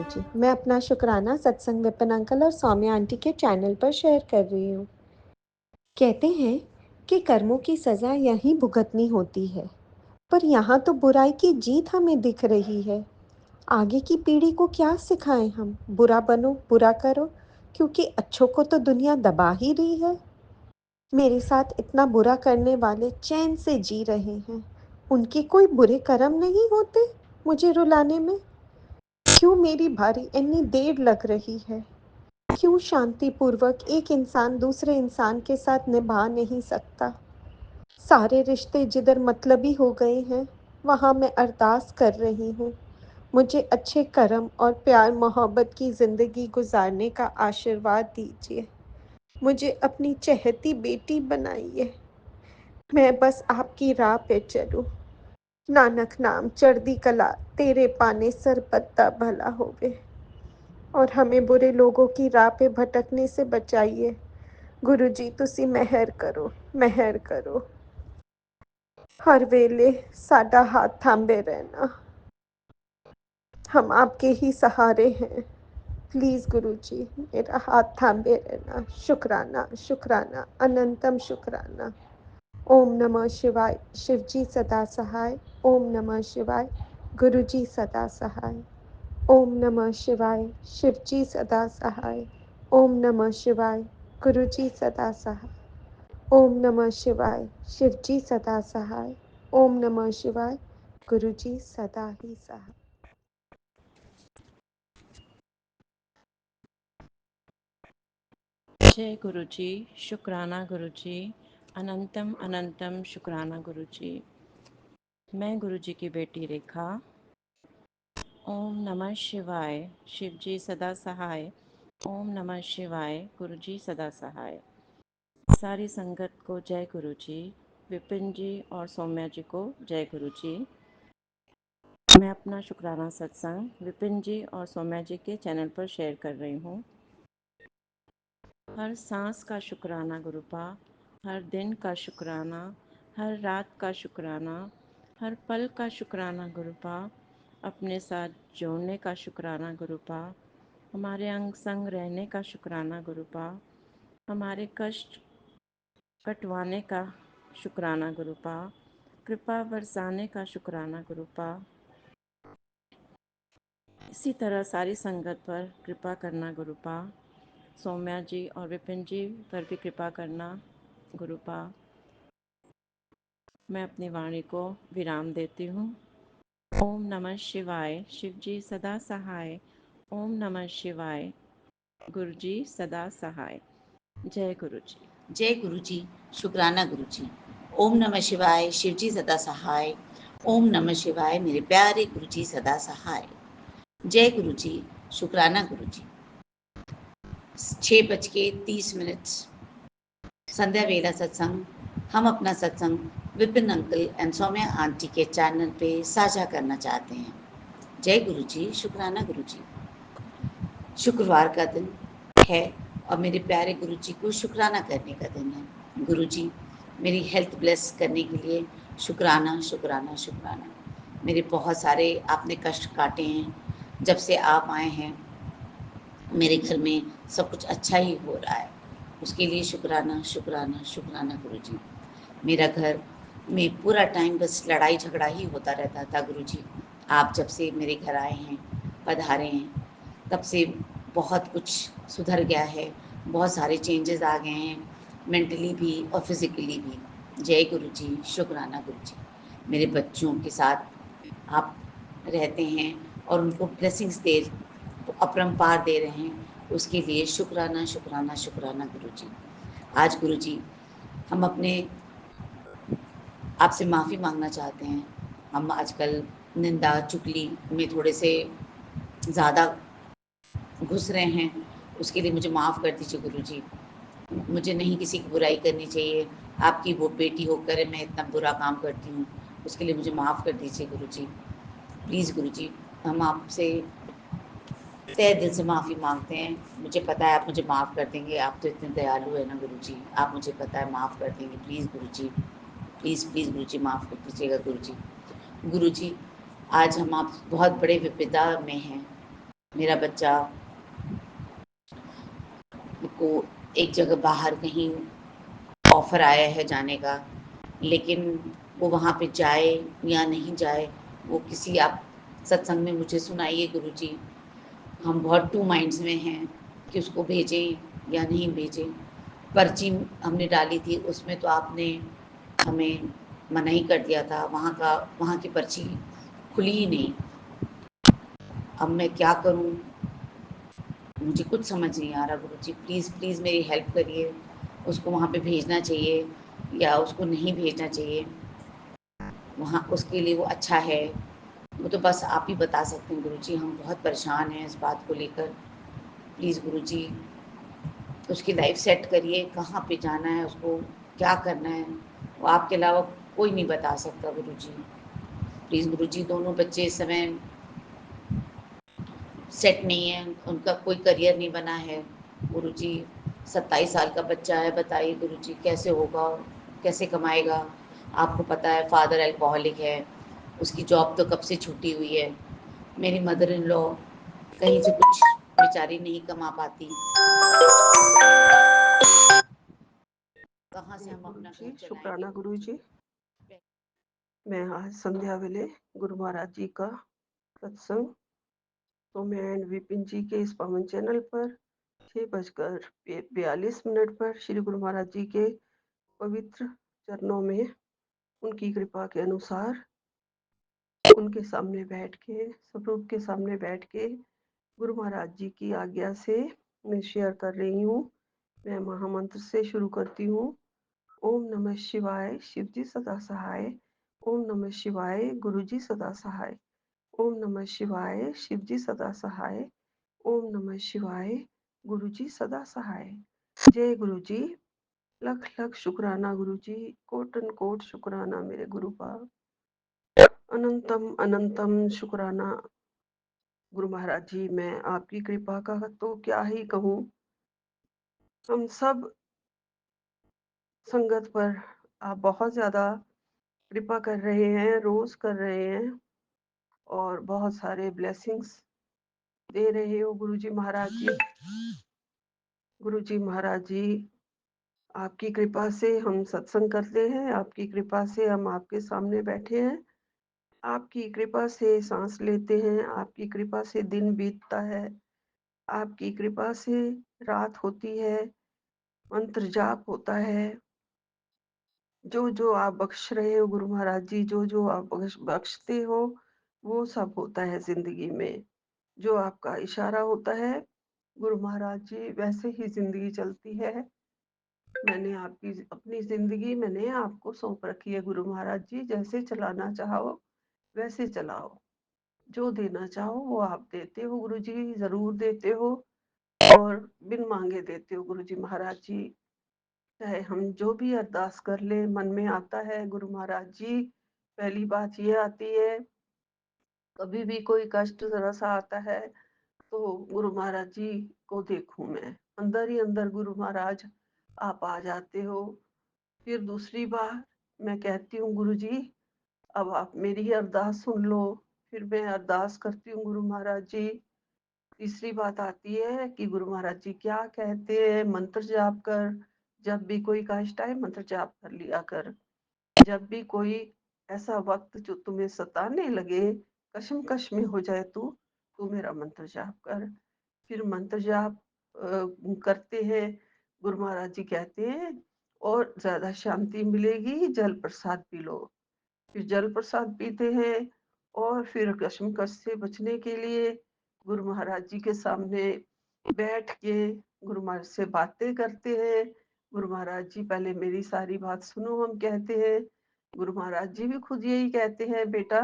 गुरुजी। मैं अपना शुक्राना सत्संग विपिन अंकल और सौम्या आंटी के चैनल पर शेयर कर रही हूँ। कहते हैं कि कर्मों की सज़ा यहीं भुगतनी होती है, पर यहाँ तो बुराई की जीत हमें दिख रही है। आगे की पीढ़ी को क्या सिखाएं हम? बुरा बनो, बुरा करो, क्योंकि अच्छों को तो दुनिया दबा ही रही है। मेरे साथ इतना बुरा करने वाले चैन से जी रहे हैं। उनके कोई बुरे कर्म नहीं होते मुझे रुलाने में? क्यों मेरी बारी इतनी देर लग रही है? क्यों शांतिपूर्वक एक इंसान दूसरे इंसान के साथ निभा नहीं सकता? सारे रिश्ते जिधर मतलबी हो गए हैं, वहाँ मैं अरदास कर रही हूँ। मुझे अच्छे कर्म और प्यार मोहब्बत की ज़िंदगी गुजारने का आशीर्वाद दीजिए। मुझे अपनी चहेती बेटी बनाइए। मैं बस आपकी राह पे चलूँ। नानक नाम चढ़दी कला, तेरे पाने सर पत्ता भला होवे। और हमें बुरे लोगों की राह पे भटकने से बचाइए। गुरुजी तुसी मेहर करो, मेहर करो। हर वेले साडा हाथ थांबे रहना। हम आपके ही सहारे हैं। प्लीज़ गुरुजी मेरा हाथ थांबे रहना। शुक्राना, शुक्राना, अनंतम शुक्राना। ओम नमः शिवाय। शिवजी सदा सहाय। ओम नमः शिवाय। गुरुजी सदा सहाय। ओम नमः शिवाय। शिवजी सदा सहाय। ओम नमः शिवाय। गुरुजी सदा सहाय। ओम नमः शिवाय। शिवजी सदा सहाय। ओम नमः शिवाय। गुरुजी सदा ही सहाय। जय गुरुजी। शुक्राना गुरुजी। अनंतम अनंतम शुक्राना गुरुजी। मैं गुरुजी की बेटी रेखा। ओम नमः शिवाय। शिवजी सदा सहाय। ओम नमः शिवाय। गुरुजी सदा सहाय। सारी संगत को जय गुरुजी। विपिन जी और सौम्या जी को जय गुरुजी। मैं अपना शुक्राना सत्संग विपिन जी और सौम्या जी के चैनल पर शेयर कर रही हूँ। हर सांस का शुक्राना गुरुपा, हर दिन का शुक्राना, हर रात का शुक्राना, हर पल का शुक्राना गुरुपा, अपने साथ जोड़ने का शुक्राना गुरुपा, हमारे अंग संग रहने का शुक्राना गुरुपा, हमारे कष्ट कटवाने का शुक्राना गुरुपा, कृपा बरसाने का शुक्राना गुरुपा। इसी तरह सारी संगत पर कृपा करना गुरुपा, सौम्या जी और विपिन जी पर भी कृपा करना गुरुपा। मैं अपनी वाणी को विराम देती हूँ। ओम नमः शिवाय। शिवजी सदा सहाय। ओम नमः शिवाय। गुरुजी सदा सहाय। जय गुरुजी। जय गुरुजी। शुक्राना गुरुजी। ओम नमः शिवाय। शिवजी सदा सहाय। ओम नमः शिवाय। मेरे प्यारे गुरुजी सदा सहाय। जय गुरुजी। शुक्राना गुरुजी। 6:30 संध्या वेला सत्संग। हम अपना सत्संग Vipin uncle and Saumya aunty के चैनल पे साझा करना चाहते हैं। जय गुरुजी। शुक्राना गुरुजी। शुक्रवार का दिन है और मेरे प्यारे गुरुजी को शुक्राना करने का दिन है। गुरुजी मेरी हेल्थ ब्लेस करने के लिए शुक्राना, शुक्राना, शुक्राना। मेरे बहुत सारे आपने कष्ट काटे हैं। जब से आप आए हैं मेरे घर में सब कुछ अच्छा ही हो रहा है। उसके लिए शुक्राना, शुक्राना, शुक्राना गुरुजी। मेरा घर में पूरा टाइम बस लड़ाई झगड़ा ही होता रहता था गुरुजी। आप जब से मेरे घर आए हैं, पधारे हैं, तब से बहुत कुछ सुधर गया है। बहुत सारे चेंजेस आ गए हैं, मेंटली भी और फिज़िकली भी। जय गुरुजी। शुक्राना गुरुजी। मेरे बच्चों के साथ आप रहते हैं और उनको ब्लेसिंग्स अपरंपार दे रहे हैं। उसके लिए शुक्राना, शुक्राना, शुक्राना गुरुजी। आज गुरुजी हम अपने आपसे माफ़ी मांगना चाहते हैं। हम आजकल निंदा चुगली में थोड़े से ज़्यादा घुस रहे हैं। उसके लिए मुझे माफ़ कर दीजिए गुरुजी। मुझे नहीं किसी की बुराई करनी चाहिए। आपकी वो बेटी होकर मैं इतना बुरा काम करती हूँ, उसके लिए मुझे माफ़ कर दीजिए गुरुजी। प्लीज़ गुरुजी, हम आपसे तहे दिल से माफ़ी मांगते हैं। मुझे पता है आप मुझे माफ़ कर देंगे। आप तो इतने दयालु हैं ना गुरुजी। आप मुझे पता है माफ़ कर देंगे। प्लीज़ गुरुजी, प्लीज़ प्लीज़ गुरुजी माफ़ कर दीजिएगा गुरुजी। गुरुजी आज हम आप बहुत बड़े विपदा में हैं। मेरा बच्चा को एक जगह बाहर कहीं ऑफ़र आया है जाने का, लेकिन वो वहाँ पे जाए या नहीं जाए, वो किसी आप सत्संग में मुझे सुनाइए गुरुजी। हम बहुत टू माइंड्स में हैं कि उसको भेजें या नहीं भेजें। पर्ची हमने डाली थी, उसमें तो आपने हमें मना ही कर दिया था, वहाँ की पर्ची खुली ही नहीं। अब मैं क्या करूँ? मुझे कुछ समझ नहीं आ रहा गुरुजी, प्लीज़ प्लीज़ मेरी हेल्प करिए। उसको वहाँ पे भेजना चाहिए या उसको नहीं भेजना चाहिए, वहाँ उसके लिए वो अच्छा है, वो तो बस आप ही बता सकते हैं गुरुजी। हम बहुत परेशान हैं इस बात को लेकर। प्लीज़ गुरुजी, उसकी लाइफ सेट करिए, कहाँ पे जाना है उसको, क्या करना है, वो आपके अलावा कोई नहीं बता सकता गुरुजी। प्लीज़ गुरुजी, दोनों बच्चे इस समय सेट नहीं है, उनका कोई करियर नहीं बना है गुरुजी। 27 साल का बच्चा है, बताइए गुरुजी कैसे होगा, कैसे कमाएगा? आपको पता है फादर अल्कोहलिक है, उसकी जॉब तो कब से छूटी हुई है। मेरी मदर इन लॉ कहीं से कुछ बेचारी नहीं कमा पाती, कहाँ से हम गुरु अपना जी घर चलाएंगे शुक्राना गुरु गुरुजी? जी। मैं आज संध्या वेले गुरु महाराज जी का सत्संग सौम्या एंड विपिन जी के इस पावन चैनल पर 6:42 पर श्री गुरु महाराज जी के पवित्र चरणों में उनकी कृपा के अनुसार उनके सामने बैठ के स्वरूप के सामने बैठ के गुरु महाराज जी की आज्ञा से मैं शेयर कर रही हूँ। मैं महामंत्र से शुरू करती हूँ। ओम नमः शिवाय, शिव जी सदा सहाय। ओम नमः शिवाय, गुरु जी सदा सहाय। ओम नमः शिवाय, शिव जी सदा सहाय। ओम नमः शिवाय, गुरु जी सदा सहाय। जय गुरु जी। लख लख शुक्राना गुरु जी, कोटन कोट शुक्राना मेरे गुरु पाक। अनंतम अनंतम शुक्राना गुरु महाराज जी। मैं आपकी कृपा का तो क्या ही कहूँ। हम सब संगत पर आप बहुत ज्यादा कृपा कर रहे हैं, रोज कर रहे हैं और बहुत सारे ब्लेसिंग्स दे रहे हो गुरु जी महाराज जी। गुरु जी महाराज जी, आपकी कृपा से हम सत्संग करते हैं, आपकी कृपा से हम आपके सामने बैठे हैं, आपकी कृपा से सांस लेते हैं, आपकी कृपा से दिन बीतता है, आपकी कृपा से रात होती है, मंत्र जाप होता है। जो जो आप बख्श रहे हो गुरु महाराज जी, जो जो आप बख्शते हो वो सब होता है जिंदगी में। जो आपका इशारा होता है गुरु महाराज जी, वैसे ही जिंदगी चलती है। मैंने आपकी अपनी जिंदगी मैंने आपको सौंप रखी है गुरु महाराज जी। जैसे चलाना चाहो वैसे चलाओ, जो देना चाहो वो आप देते हो गुरु जी, जरूर देते हो और बिन मांगे देते हो गुरु जी महाराज जी। चाहे हम जो भी अरदास कर ले मन में आता है गुरु महाराज जी। पहली बात ये आती है, कभी भी कोई कष्ट जरा सा आता है तो गुरु महाराज जी को देखूं मैं, अंदर ही अंदर गुरु महाराज आप आ जाते हो। फिर दूसरी बार मैं कहती हूँ गुरु जी अब आप मेरी अरदास सुन लो। फिर मैं अरदास करती हूँ गुरु महाराज जी। तीसरी बात आती है कि गुरु महाराज जी क्या कहते हैं, मंत्र जाप कर, जब भी कोई कष्ट आए मंत्र जाप कर लिया कर। जब भी कोई ऐसा वक्त जो तुम्हें सताने लगे, कशमकश में हो जाए तू मेरा मंत्र जाप कर। फिर मंत्र जाप करते हैं, गुरु महाराज जी कहते हैं और ज्यादा शांति मिलेगी, जल प्रसाद पी लो। फिर जल प्रसाद पीते हैं और फिर कशमकश से बचने के लिए गुरु महाराज जी के सामने बैठ के गुरु महाराज से बातें करते हैं। गुरु महाराज जी पहले मेरी सारी बात सुनो, हम कहते हैं। गुरु महाराज जी भी खुद यही कहते हैं, बेटा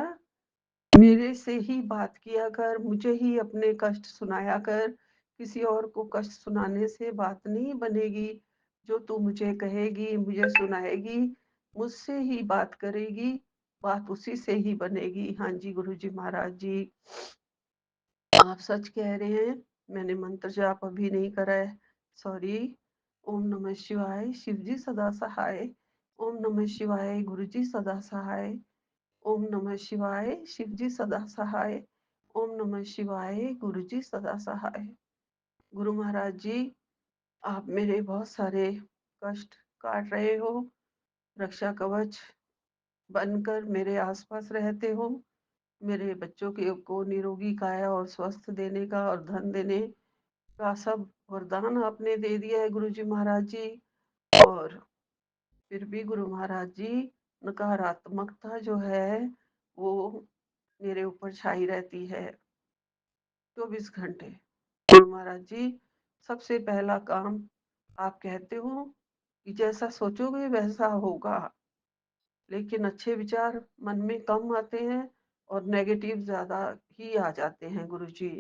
मेरे से ही बात किया कर, मुझे ही अपने कष्ट सुनाया कर, किसी और को कष्ट सुनाने से बात नहीं बनेगी। जो तू मुझे कहेगी, मुझे सुनाएगी, मुझसे ही बात करेगी, बात उसी से ही बनेगी। हाँ जी गुरु जी महाराज जी, आप सच कह रहे हैं। मैंने मंत्र जाप अभी नहीं करा है, सॉरी। ओम नमः शिवाय, शिव जी सदा सहाय। ओम नमः शिवाय, गुरु जी सदा सहाय। ओम नमः शिवाय, शिव जी सदा सहाय। ओम नमः शिवाय। गुरु जी सदा सहाय। गुरु महाराज जी, आप मेरे बहुत सारे कष्ट काट रहे हो, रक्षा कवच बनकर मेरे आसपास रहते हो। मेरे बच्चों के को निरोगी काया और स्वस्थ देने का और धन देने का सब वरदान आपने दे दिया है गुरु जी महाराज जी। और फिर भी गुरु महाराज जी, नकारात्मकता जो है वो मेरे ऊपर छाई रहती है 24 घंटे। गुरु महाराज जी, सबसे पहला काम आप कहते हो कि जैसा सोचोगे वैसा होगा, लेकिन अच्छे विचार मन में कम आते हैं और नेगेटिव ज्यादा ही आ जाते हैं। गुरु जी,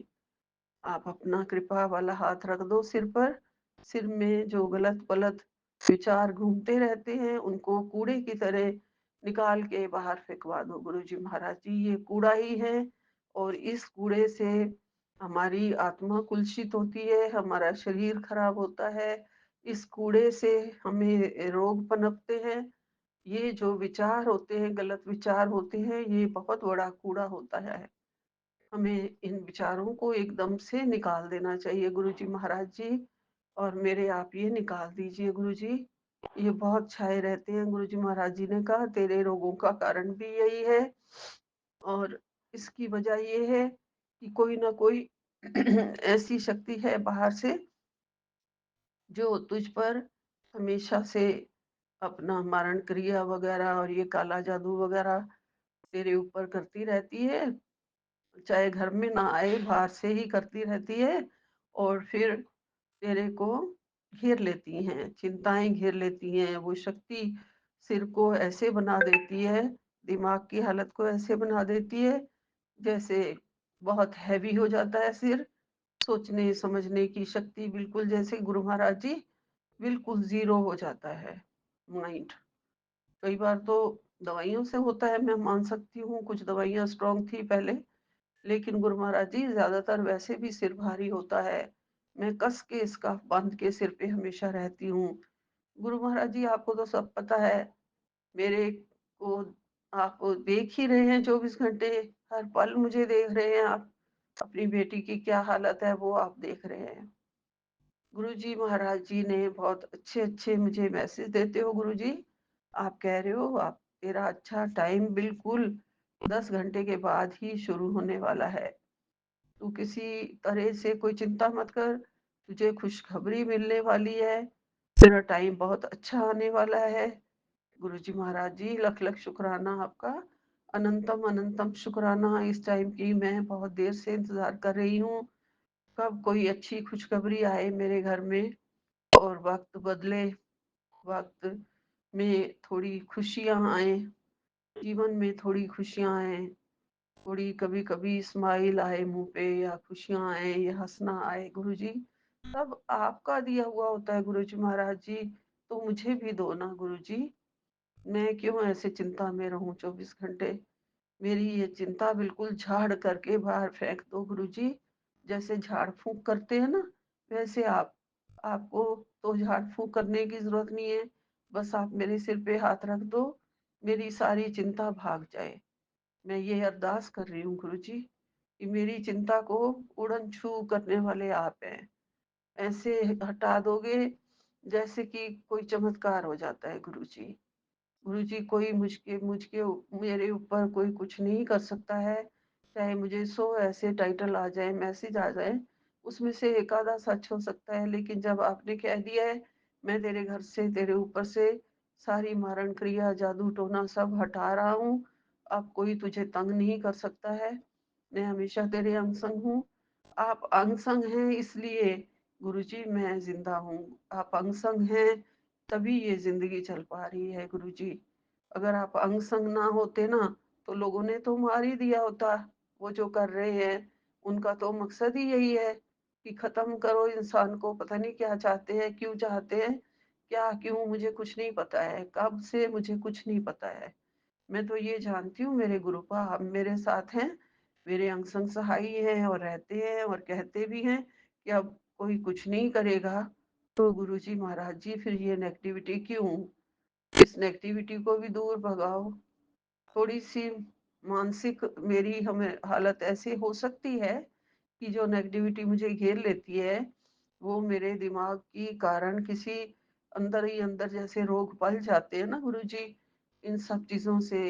आप अपना कृपा वाला हाथ रख दो सिर पर। सिर में जो गलत पलत विचार घूमते रहते हैं उनको कूड़े की तरह निकाल के बाहर फेंकवा दो। गुरु जी महाराज जी, ये कूड़ा ही है और इस कूड़े से हमारी आत्मा कुलसित होती है, हमारा शरीर खराब होता है, इस कूड़े से हमें रोग पनपते हैं। ये जो विचार होते हैं, गलत विचार होते हैं, ये बहुत बड़ा कूड़ा होता है। हमें इन विचारों को एकदम से निकाल देना चाहिए गुरु जी महाराज जी। और मेरे आप ये निकाल दीजिए गुरु जी, ये बहुत छाए रहते हैं। गुरु जी महाराज जी ने कहा तेरे रोगों का कारण भी यही है और इसकी वजह ये है कि कोई ना कोई ऐसी शक्ति है बाहर से जो तुझ पर हमेशा से अपना मारण क्रिया वगैरह और ये काला जादू वगैरह तेरे ऊपर करती रहती है। चाहे घर में ना आए, बाहर से ही करती रहती है और फिर तेरे को घेर लेती हैं, चिंताएं घेर लेती हैं। वो शक्ति सिर को ऐसे बना देती है, दिमाग की हालत को ऐसे बना देती है जैसे बहुत हैवी हो जाता है सिर। सोचने समझने की शक्ति बिल्कुल जैसे गुरु महाराज जी बिल्कुल जीरो हो जाता है माइंड। कई बार तो दवाइयों से होता है, मैं मान सकती हूँ, कुछ दवाइयाँ स्ट्रांग थी पहले, लेकिन गुरु महाराज जी ज्यादातर वैसे भी सिर भारी होता है। मैं कस के स्कार्फ बांध के सिर पे हमेशा रहती हूँ। गुरु महाराज जी, आपको तो सब पता है, मेरे को आप देख ही रहे हैं 24 घंटे, हर पल मुझे देख रहे हैं आप। अपनी बेटी की क्या हालत है वो आप देख रहे हैं। गुरु जी महाराज जी ने बहुत अच्छे अच्छे मुझे मैसेज देते हो गुरु जी। आप कह रहे हो आप तेरा अच्छा टाइम बिल्कुल 10 घंटे के बाद ही शुरू होने वाला है। तू किसी तरह से कोई चिंता मत कर, तुझे खुशखबरी मिलने वाली है, तेरा टाइम बहुत अच्छा आने वाला है। गुरु जी महाराज जी, लख लख शुक्राना आपका, अनंतम अनंतम शुक्राना। इस टाइम की मैं बहुत देर से इंतजार कर रही हूँ, कब कोई अच्छी खुशखबरी आए मेरे घर में और वक्त बदले, वक्त में थोड़ी खुशियाँ आए, जीवन में थोड़ी खुशियाँ आए, थोड़ी कभी कभी स्माइल आए मुंह पे, या खुशियाँ आए या हंसना आए गुरु जी। सब आपका दिया हुआ होता है गुरु जी महाराज जी, तो मुझे भी दो ना गुरु जी। मैं क्यों ऐसे चिंता में रहूं 24 घंटे। मेरी ये चिंता बिल्कुल झाड़ करके बाहर फेंक दो गुरु जी। जैसे झाड़ फूंक करते हैं ना, वैसे आपको तो झाड़ फूंक करने की जरूरत नहीं है। बस आप मेरे सिर पे हाथ रख दो, मेरी सारी चिंता भाग जाए। मैं ये अरदास कर रही हूँ गुरु जी कि मेरी चिंता को उड़न छू करने वाले आप हैं। ऐसे हटा दोगे जैसे कि कोई चमत्कार हो जाता है गुरु जी। गुरु जी, कोई मुझके मुझके मेरे ऊपर कोई कुछ नहीं कर सकता है। चाहे मुझे 100 ऐसे टाइटल आ जाए, मैसेज आ जाए, उसमें से एक आधा सच हो सकता है, लेकिन जब आपने कह दिया है मैं तेरे घर से, तेरे ऊपर से सारी मारण क्रिया जादू टोना सब हटा रहा हूँ, अब कोई तुझे तंग नहीं कर सकता है। मैं हमेशा तेरे अंग संग हूँ। आप अंग संग हैं इसलिए गुरुजी मैं जिंदा हूँ। आप अंग संग हैं तभी ये जिंदगी चल पा रही है गुरु जी। अगर आप अंग संग ना होते ना तो लोगों ने तो मार ही दिया होता। वो जो कर रहे हैं उनका तो मकसद ही यही है कि खत्म करो इंसान को। पता नहीं क्या चाहते हैं, क्यों चाहते हैं, क्या क्यों मुझे कुछ नहीं पता है, कब से मुझे कुछ नहीं पता है। मैं तो ये जानती हूँ मेरे गुरुपा अब मेरे साथ हैं, मेरे अंग संग सहाई हैं और रहते हैं और कहते भी हैं कि अब कोई कुछ नहीं करेगा। तो गुरु जी महाराज जी, फिर ये नेगेटिविटी क्यों? इस नेगेटिविटी को भी दूर भगाओ। थोड़ी सी मानसिक मेरी हमें हालत ऐसी हो सकती है कि जो नेगेटिविटी मुझे घेर लेती है, वो मेरे दिमाग की कारण किसी अंदर ही अंदर जैसे रोग पल जाते हैं ना गुरुजी, इन सब चीज़ों से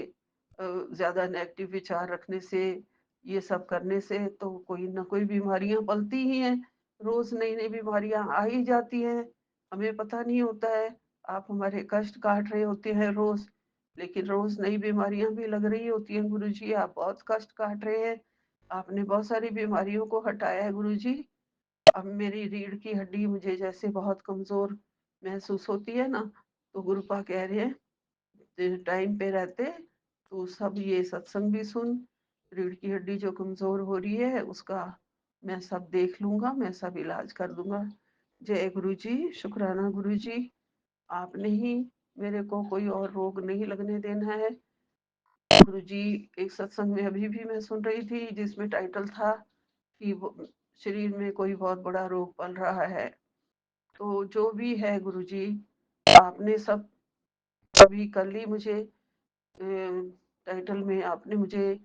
ज़्यादा नेगेटिव विचार रखने से, ये सब करने से तो कोई ना कोई बीमारियाँ पलती ही हैं। रोज़ नई-नई बीमारियाँ आ ही जाती हैं, हमें पता नहीं होता है। आप हमारे कष्ट काट रहे होते हैं रोज़, लेकिन रोज़ नई बीमारियाँ भी लग रही होती हैं गुरुजी, आप बहुत कष्ट काट रहे हैं। आपने बहुत सारी बीमारियों को हटाया है गुरुजी। अब मेरी रीढ़ की हड्डी मुझे जैसे बहुत कमज़ोर महसूस होती है ना, तो गुरुपा कह रहे हैं टाइम पे रहते तो सब ये सत्संग भी सुन, रीढ़ की हड्डी जो कमज़ोर हो रही है उसका मैं सब देख लूँगा, मैं सब इलाज कर दूँगा। जय गुरुजी, शुक्राना गुरुजी, आपने ही मेरे को कोई और रोग नहीं लगने देना है। गुरुजी, एक सत्संग में अभी भी मैं सुन रही थी जिसमें टाइटल था कि वो शरीर में कोई बहुत बड़ा रोग पल रहा है। तो जो भी है गुरुजी, आपने सब अभी कल ही मुझे टाइटल में आपने मुझे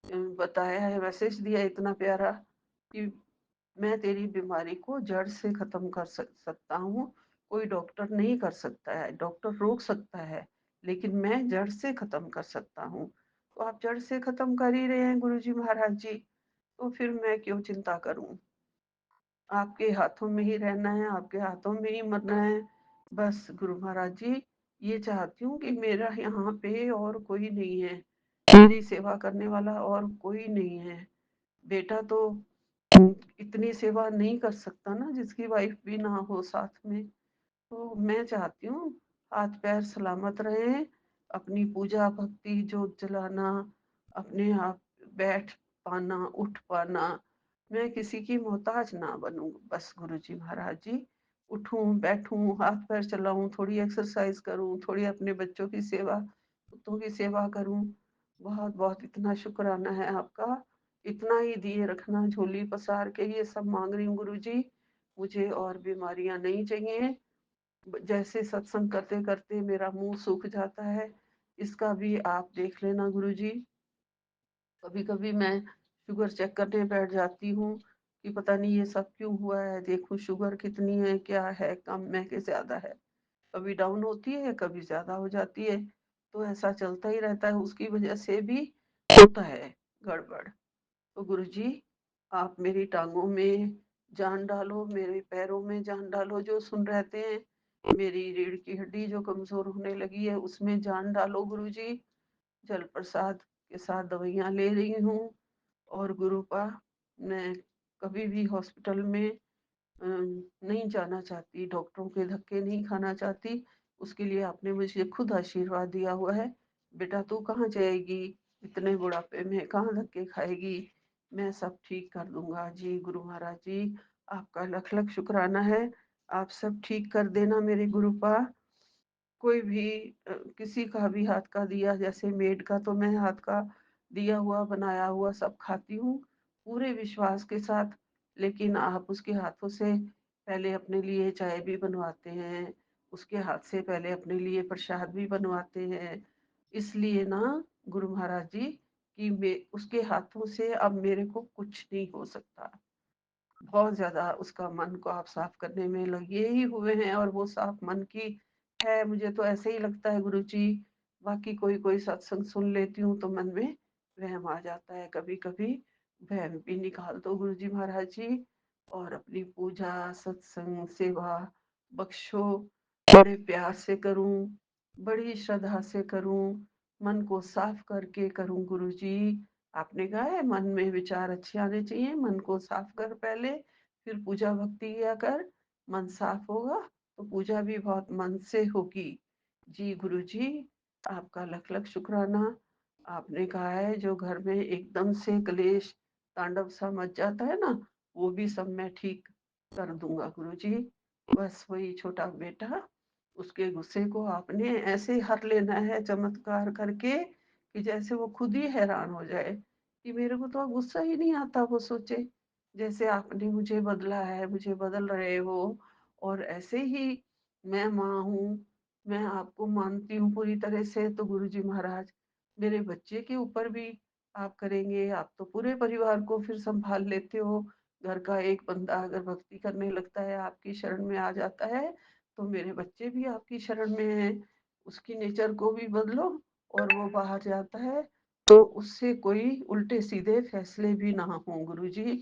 बताया है, मैसेज दिया इतना प्यारा कि मैं तेरी बीमारी को जड़ से खत्म कर सकता हूँ। कोई डॉक्टर नहीं कर सकता है, डॉक्टर रोक सकता है, लेकिन मैं जड़ से खत्म कर सकता हूँ। तो आप जड़ से खत्म कर ही रहे हैं गुरुजी महाराज जी, तो फिर मैं क्यों चिंता करूँ? आपके हाथों में ही रहना है, आपके हाथों में ही मरना है। बस गुरु महाराज जी, ये चाहती हूँ कि मेरा यहाँ पे और कोई नहीं है, मेरी सेवा करने वाला और कोई नहीं है। बेटा तो इतनी सेवा नहीं कर सकता ना जिसकी वाइफ भी ना हो साथ में। तो मैं चाहती हूँ हाथ पैर सलामत रहें, अपनी पूजा भक्ति जोत जलाना, अपने आप बैठ पाना, उठ पाना, मैं किसी की मोहताज ना बनूँ। बस गुरुजी महाराज जी, उठूँ, बैठूँ, हाथ पैर चलाऊँ, थोड़ी एक्सरसाइज करूँ, थोड़ी अपने बच्चों की सेवा, कुत्तों की सेवा करूँ। बहुत-बहुत इतना शुक्राना है आपका। इतना ही दिए रखना झोली पसार के, ये सब माँग रही हूँ गुरुजी। मुझे और बीमारियाँ नहीं चाहिए। जैसे सत्संग करते-करते मेरा मुँह सूख जाता है, इसका भी आप देख लेना गुरुजी। कभी-कभी मैं शुगर चेक करने बैठ जाती हूँ कि पता नहीं ये सब क्यों हुआ है, देखूँ शुगर कितनी है, क्या है, कम है कि ज़्यादा है। कभी डाउन होती है, कभी ज़्यादा हो जाती है, तो ऐसा चलता ही रहता है, उसकी वजह से भी होता है गड़बड़। तो गुरुजी, आप मेरी टाँगों में जान डालो, मेरे पैरों में जान डालो जो सुन रहते हैं, मेरी रीढ़ की हड्डी जो कमज़ोर होने लगी है उसमें जान डालो गुरुजी। जल प्रसाद के साथ दवाइयाँ ले रही हूँ और गुरुपा मैं कभी भी हॉस्पिटल में नहीं जाना चाहती, डॉक्टरों के धक्के नहीं खाना चाहती। उसके लिए आपने मुझे खुद आशीर्वाद दिया हुआ है, बेटा तू कहाँ जाएगी, इतने बुढ़ापे में कहाँ धक्के खाएगी, मैं सब ठीक कर दूँगा। जी गुरु महाराज जी, आपका लख-लख शुक्राना है, आप सब ठीक कर देना मेरे गुरुपा। कोई भी किसी का भी हाथ का दिया, जैसे मेड का तो मैं हाथ का दिया हुआ, बनाया हुआ सब खाती हूँ, पूरे विश्वास के साथ। लेकिन आप उसके हाथों से पहले अपने लिए चाय भी बनवाते हैं, उसके हाथ से पहले अपने लिए प्रसाद भी बनवाते हैं। इसलिए ना गुरु महाराज जी कि मैं उसके हाथों से अब मेरे को कुछ नहीं हो सकता। बहुत ज़्यादा उसका मन को आप साफ करने में लगे ही हुए हैं और वो साफ मन की है। मुझे तो ऐसे ही लगता है गुरुजी, बाकी कोई-कोई सत्संग सुन लेती हूँ तो मन में वहम आ जाता है कभी-कभी। वहम भी निकाल दो गुरुजी महाराज जी और अपनी पूजा, सत्संग, सेवा बख्शो। बड़े प्यार से करूँ, बड़ी श्रद्धा से करूँ, मन को साफ करके करूँ गुरुजी। आपने कहा है मन में विचार अच्छे आने चाहिए, मन को साफ कर पहले, फिर पूजा भक्ति किया कर, मन साफ होगा तो पूजा भी बहुत मन से होगी। जी गुरुजी, आपका लख-लख शुक्राना। आपने कहा है जो घर में एकदम से क्लेश तांडव सा मच जाता है ना, वो भी सब मैं ठीक कर दूँगा गुरुजी। बस वही छोटा बेटा, उसके गुस्से को आपने ऐसे हर लेना है चमत्कार करके कि जैसे वो खुद ही हैरान हो जाए कि मेरे को तो गुस्सा ही नहीं आता। वो सोचे जैसे आपने मुझे बदला है, मुझे बदल रहे हो और ऐसे ही मैं माँ हूँ, मैं आपको मानती हूँ पूरी तरह से। तो गुरुजी महाराज मेरे बच्चे के ऊपर भी आप करेंगे, आप तो पूरे परिवार को फिर संभाल लेते हो। घर का एक बंदा अगर भक्ति करने लगता है, आपकी शरण में आ जाता है, तो मेरे बच्चे भी आपकी शरण में हैं, उसकी नेचर को भी बदलो और वो बाहर जाता है तो उससे कोई उल्टे सीधे फैसले भी ना हो गुरुजी,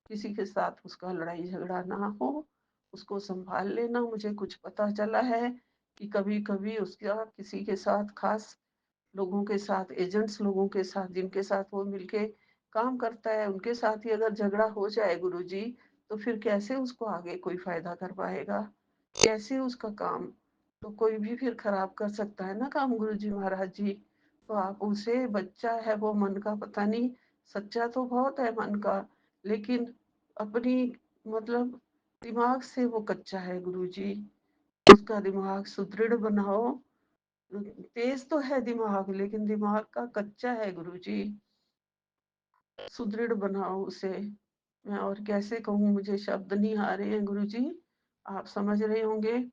किसी के साथ उसका लड़ाई झगड़ा ना हो, उसको संभाल लेना। मुझे कुछ पता चला है कि कभी-कभी उसका किसी के साथ खास लोगों के साथ, एजेंट्स लोगों के साथ, जिनके साथ वो मिलके काम करता है, उनके साथ ही अगर झगड़ा हो जाए गुरुजी, तो फिर कैसे उसको आगे कोई फायदा कर पाएगा, कैसे उसका काम तो कोई भी फिर खराब कर सकता है ना काम गुरुजी महाराज जी। तो आप उसे, बच्चा है वो मन का पता नहीं, सच्चा तो बहुत है मन का, लेकिन अपनी मतलब दिमाग से वो कच्चा है गुरुजी। उसका दिमाग सुदृढ़ बनाओ। तेज तो है दिमाग, लेकिन दिमाग का कच्चा है गुरुजी, सुदृढ़ बनाओ उसे। मैं और कैसे कहूँ, मुझे शब्द नहीं आ रहे हैं गुरुजी, आप समझ रहे होंगे।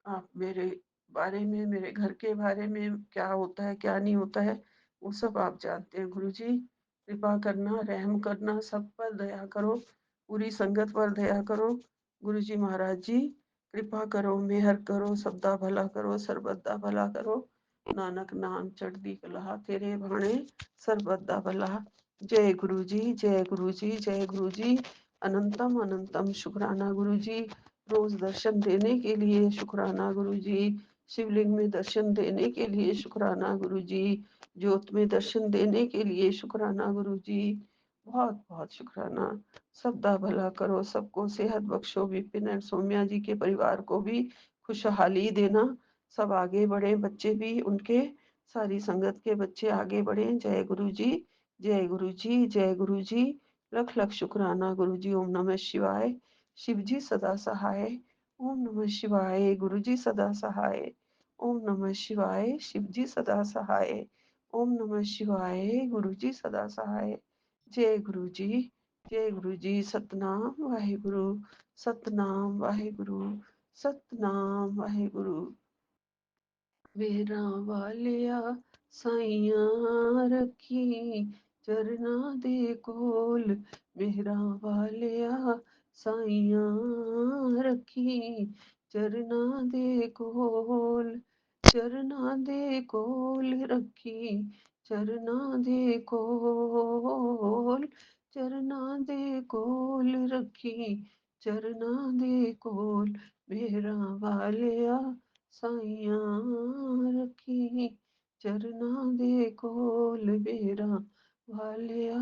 आप मेरे बारे में, मेरे घर के बारे में क्या होता है क्या नहीं होता है, वो सब आप जानते हैं गुरुजी। कृपा करना, रहम करना, सब पर दया करो, पूरी संगत पर दया करो गुरुजी महाराज जी। कृपा करो, मेहर करो, सबदा भला करो, सरबत दा भला करो। नानक नाम चढ़दी कला तेरे भाणे, सरबत दा भला। जय गुरु जी, जय गुरु जी, जय गुरु जी। अनंतम अनंतम शुक्राना गुरु जी। रोज दर्शन देने के लिए शुक्राना गुरु जी। शिवलिंग में दर्शन देने के लिए शुक्राना गुरु जी। ज्योत में दर्शन देने के लिए शुक्राना गुरु जी। बहुत बहुत शुक्राना। सबदा भला करो, सबको सेहत बख्शो, विपिन एंड सौम्या जी के परिवार को भी खुशहाली देना, सब आगे बढ़े, बच्चे भी उनके, सारी संगत के बच्चे आगे बढ़े। जय गुरु जी, जय गुरु जी, जय गुरु जी। लख लख शुक्राना गुरु जी। ओम नमः शिवाय। शिव जी सदा सहाय। ओम नमः शिवाय। गुरु जी सदा सहाय। ओम नमः शिवाय। शिव जी सदा सहाय। ओम नमः शिवाय। गुरु जी सदा सहाय। जय गुरु जी, जय गुरु जी। सतनाम वाहेगुरु, सतनाम वाहेगुरु, सतनाम वाहेगुरु। मेरा वालिया साइयां रखी चरना दे कोल, मेरा वालिया साइयां रखी चरना दे कोल, चरना दे कोल रखी, चरना दे कोल, चरना दे कोल रखी, चरना दे कोल, मेरा वालिया साइयां रखी चरना दे कोल, मेरा वालिया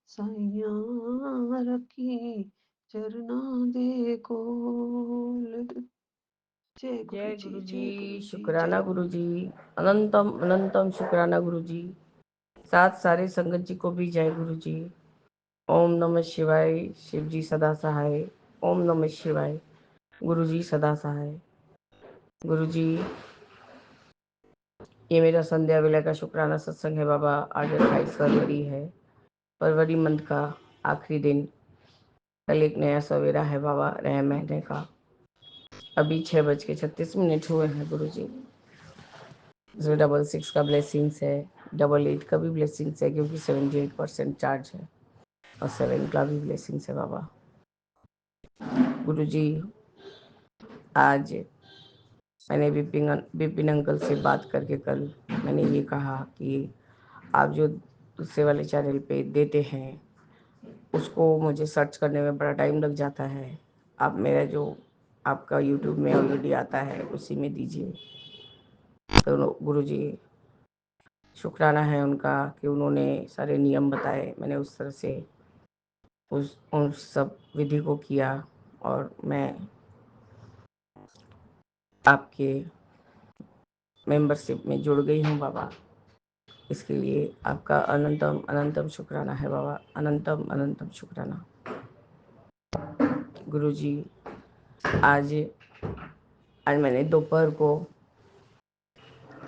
साइयां रखी चरना दे कोल। जय गुरु जय जी, गुरु जी, जय गुरु जी, शुक्राना जय गुरु जी। अनंतम अनंतम शुक्राना गुरु जी। साथ सारे संगत जी को भी जय गुरु जी। ओम नमः शिवाय। शिव जी सदा सहाय। ओम नमः शिवाय। गुरु जी सदा सहाय। गुरु जी, ये मेरा संध्या वेला का शुक्राना सत्संग है बाबा। आज 28 फरवरी है, फरवरी मंथ का आखिरी दिन। कल एक नया सवेरा है बाबा रह महीने का। अभी 6:36 हुए हैं गुरु जी। 666 का ब्लेसिंग्स है, 88 का भी ब्लेसिंग्स है, क्योंकि 78% चार्ज है, और 7 का भी ब्लेसिंग्स है बाबा। गुरु जी, आज मैंने विपिन अंकल से बात करके कल मैंने ये कहा कि आप जो दूसरे वाले चैनल पे देते हैं उसको मुझे सर्च करने में बड़ा टाइम लग जाता है। आप मेरा जो आपका यूट्यूब में ऑलरेडी आता है उसी में दीजिए। तो गुरु जी, शुक्राना है उनका कि उन्होंने सारे नियम बताए, मैंने उस तरह से उन सब विधि को किया, और मैं आपके मेंबरशिप में जुड़ गई हूँ बाबा। इसके लिए आपका अनंतम अनंतम शुक्राना है बाबा, अनंतम अनंतम शुक्राना। गुरु जी, आज आज मैंने दोपहर को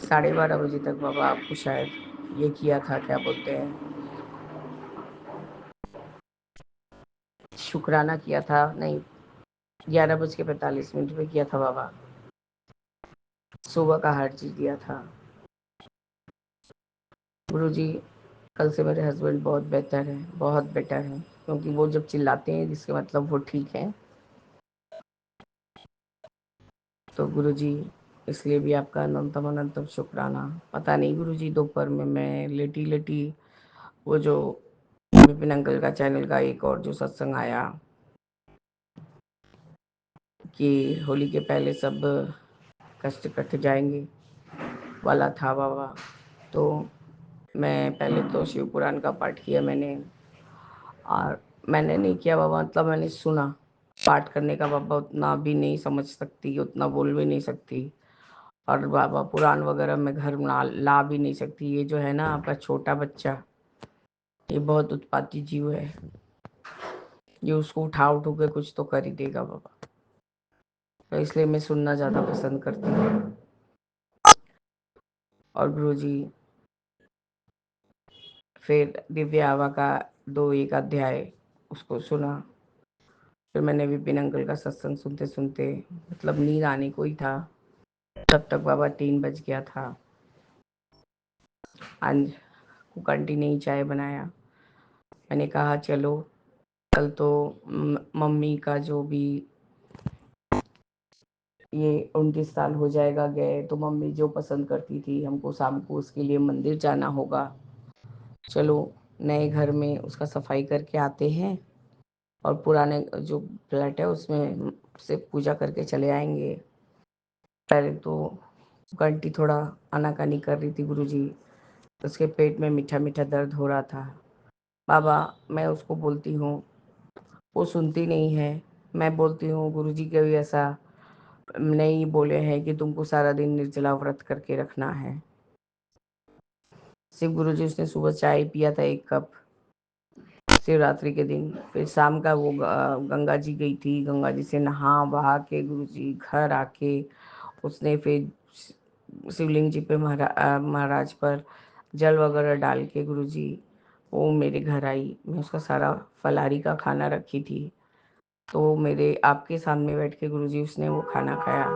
12:30 बजे तक बाबा आपको शायद ये किया था, क्या बोलते हैं, शुक्राना किया था। नहीं, 11:45 पे किया था बाबा। सुबह का हर चीज दिया था गुरु जी। कल से मेरे हस्बैंड बहुत बेहतर है, बहुत बेटर है, क्योंकि वो जब चिल्लाते हैं जिसके मतलब वो ठीक है। तो गुरुजी इसलिए भी आपका अनंतम अनंतम शुक्राना। पता नहीं गुरुजी, दोपहर में मैं लेटी लेटी वो जो विपिन अंकल का चैनल का एक और जो सत्संग आया कि होली के पहले सब कष्ट कट जाएंगे वाला था बाबा, तो मैं पहले तो शिव पुराण का पाठ किया मैंने, और मैंने नहीं किया बाबा, मतलब मैंने सुना। पाठ करने का बाबा उतना भी नहीं समझ सकती, उतना बोल भी नहीं सकती, और बाबा पुराण वगैरह मैं घर ला भी नहीं सकती। ये जो है ना आपका छोटा बच्चा, ये बहुत उत्पाती जीव है, ये उसको उठा उठू के कुछ तो कर ही देगा बाबा। तो इसलिए मैं सुनना ज़्यादा पसंद करती हूँ। और गुरुजी फिर दिव्य आवा का 2-1 अध्याय उसको सुना। फिर मैंने विपिन अंकल का सत्संग सुनते सुनते, मतलब नींद आने को ही था, तब तक बाबा 3 बज गया था। आज कुक आंटी ने ही चाय बनाया। मैंने कहा चलो कल तो मम्मी का जो भी ये 29 साल हो जाएगा गए, तो मम्मी जो पसंद करती थी हमको शाम को उसके लिए मंदिर जाना होगा। चलो नए घर में उसका सफाई करके आते हैं और पुराने जो फ्लैट है उसमें से पूजा करके चले आएंगे। पहले तो आंटी थोड़ा आनाकानी कर रही थी गुरुजी, उसके पेट में मीठा मीठा दर्द हो रहा था बाबा। मैं उसको बोलती हूँ, वो सुनती नहीं है। मैं बोलती हूँ गुरुजी के भी ऐसा नहीं बोले हैं कि तुमको सारा दिन निर्जला व्रत करके रखना है। शिव गुरुजी उसने सुबह चाय पिया था 1 कप शिवरात्रि के दिन। फिर शाम का वो गंगा जी गई थी, गंगा जी से नहा बहा के गुरुजी घर आके उसने फिर शिवलिंग जी पे महाराज पर जल वगैरह डाल के गुरुजी वो मेरे घर आई। मैं उसका सारा फलाहारी का खाना रखी थी, तो मेरे आपके सामने बैठ के गुरुजी उसने वो खाना खाया।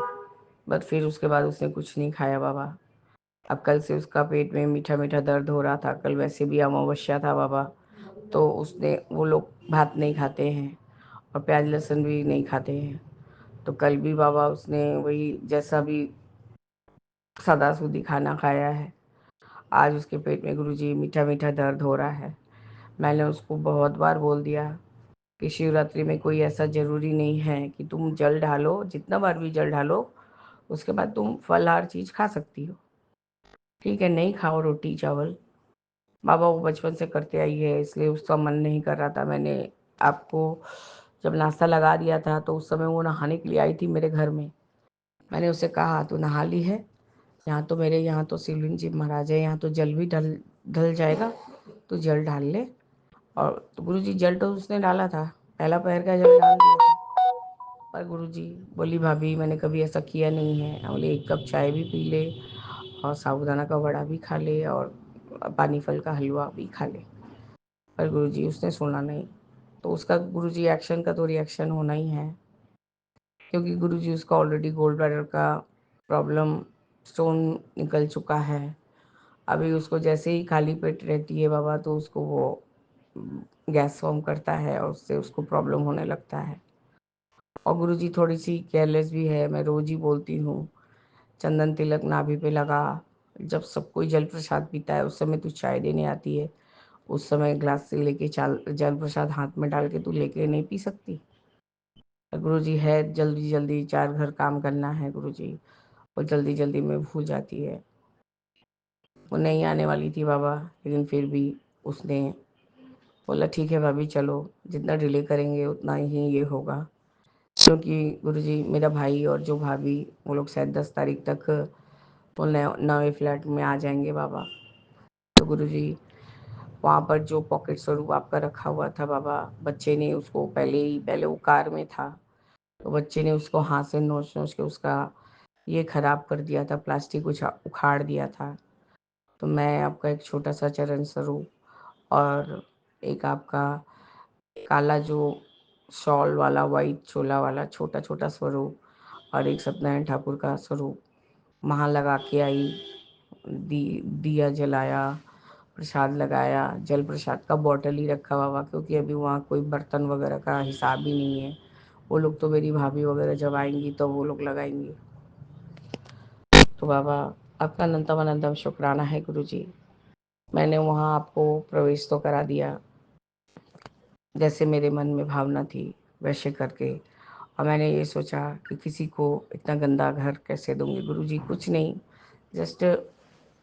बट फिर उसके बाद उसने कुछ नहीं खाया बाबा। अब कल से उसका पेट में मीठा मीठा दर्द हो रहा था। कल वैसे भी अमावस्या था बाबा, तो उसने वो लोग भात नहीं खाते हैं और प्याज लहसुन भी नहीं खाते हैं। तो कल भी बाबा उसने वही जैसा भी सादा सूदी खाना खाया है। आज उसके पेट में गुरुजी मीठा मीठा दर्द हो रहा है। मैंने उसको बहुत बार बोल दिया कि शिवरात्रि में कोई ऐसा ज़रूरी नहीं है कि तुम जल ढालो, जितना बार भी जल ढालो उसके बाद तुम फलाहार चीज़ खा सकती हो, ठीक है, नहीं खाओ रोटी चावल। बाबा वो बचपन से करते आई है, इसलिए उसका मन नहीं कर रहा था। मैंने आपको जब नाश्ता लगा दिया था तो उस समय वो नहाने के लिए आई थी मेरे घर में। मैंने उसे कहा तू नहा ली है, यहाँ तो मेरे यहाँ तो शिवलिंग जी महाराज है, यहाँ तो जल भी ढल ढल जाएगा, तो जल डाल ले। और तो गुरुजी जल तो उसने डाला था, पहला पैर का जल डाल दिया था। पर गुरुजी बोली भाभी मैंने कभी ऐसा किया नहीं है। बोले 1 कप चाय भी पी ले और साबूदाना का वड़ा भी खा ले और पानी फल का हलवा भी खा ले। पर गुरुजी उसने सुना नहीं। तो उसका गुरुजी एक्शन का तो रिएक्शन होना ही है, क्योंकि गुरुजी उसका ऑलरेडी गोल्ड ब्लैडर का प्रॉब्लम स्टोन निकल चुका है। अभी उसको जैसे ही खाली पेट रहती है बाबा तो उसको वो गैस फॉर्म करता है और उससे उसको प्रॉब्लम होने लगता है। और गुरुजी थोड़ी सी केयरलेस भी है। मैं रोज ही बोलती हूँ चंदन तिलक नाभि पे लगा, जब सब कोई जल प्रसाद पीता है उस समय तू चाय देने आती है, उस समय ग्लास से लेके जल प्रसाद हाथ में डाल के तू लेके नहीं पी सकती। गुरुजी है जल्दी जल्दी 4 घर काम करना है गुरुजी, वो जल्दी जल्दी में भूल जाती है। वो नहीं आने वाली थी बाबा, लेकिन फिर भी उसने बोला ठीक है भाभी चलो, जितना डिले करेंगे उतना ही ये होगा। क्योंकि गुरुजी मेरा भाई और जो भाभी वो लोग शायद 10 तारीख तक वो नए फ्लैट में आ जाएंगे बाबा। तो गुरुजी वहाँ पर जो पॉकेट स्वरूप आपका रखा हुआ था बाबा, बच्चे ने उसको पहले वो कार में था, तो बच्चे ने उसको हाथ से नोच नोच के उसका ये खराब कर दिया था, प्लास्टिक उखाड़ दिया था। तो मैं आपका एक छोटा सा चरण स्वरूप और एक आपका काला जो शॉल वाला वाइट चोला वाला छोटा छोटा स्वरूप और एक सत्यनारायण ठाकुर का स्वरूप वहाँ लगा के आई, दिया जलाया प्रसाद लगाया, जल प्रसाद का बॉटल ही रखा बाबा, क्योंकि अभी वहाँ कोई बर्तन वगैरह का हिसाब ही नहीं है। वो लोग तो मेरी भाभी वगैरह जब आएंगी तो वो लोग लगाएंगी। तो बाबा आपका अनंतम अनंतम शुक्राना है गुरुजी। मैंने वहाँ आपको प्रवेश तो करा दिया, जैसे मेरे मन में भावना थी वैसे करके। और मैंने ये सोचा कि किसी को इतना गंदा घर कैसे दूंगी गुरुजी। कुछ नहीं, जस्ट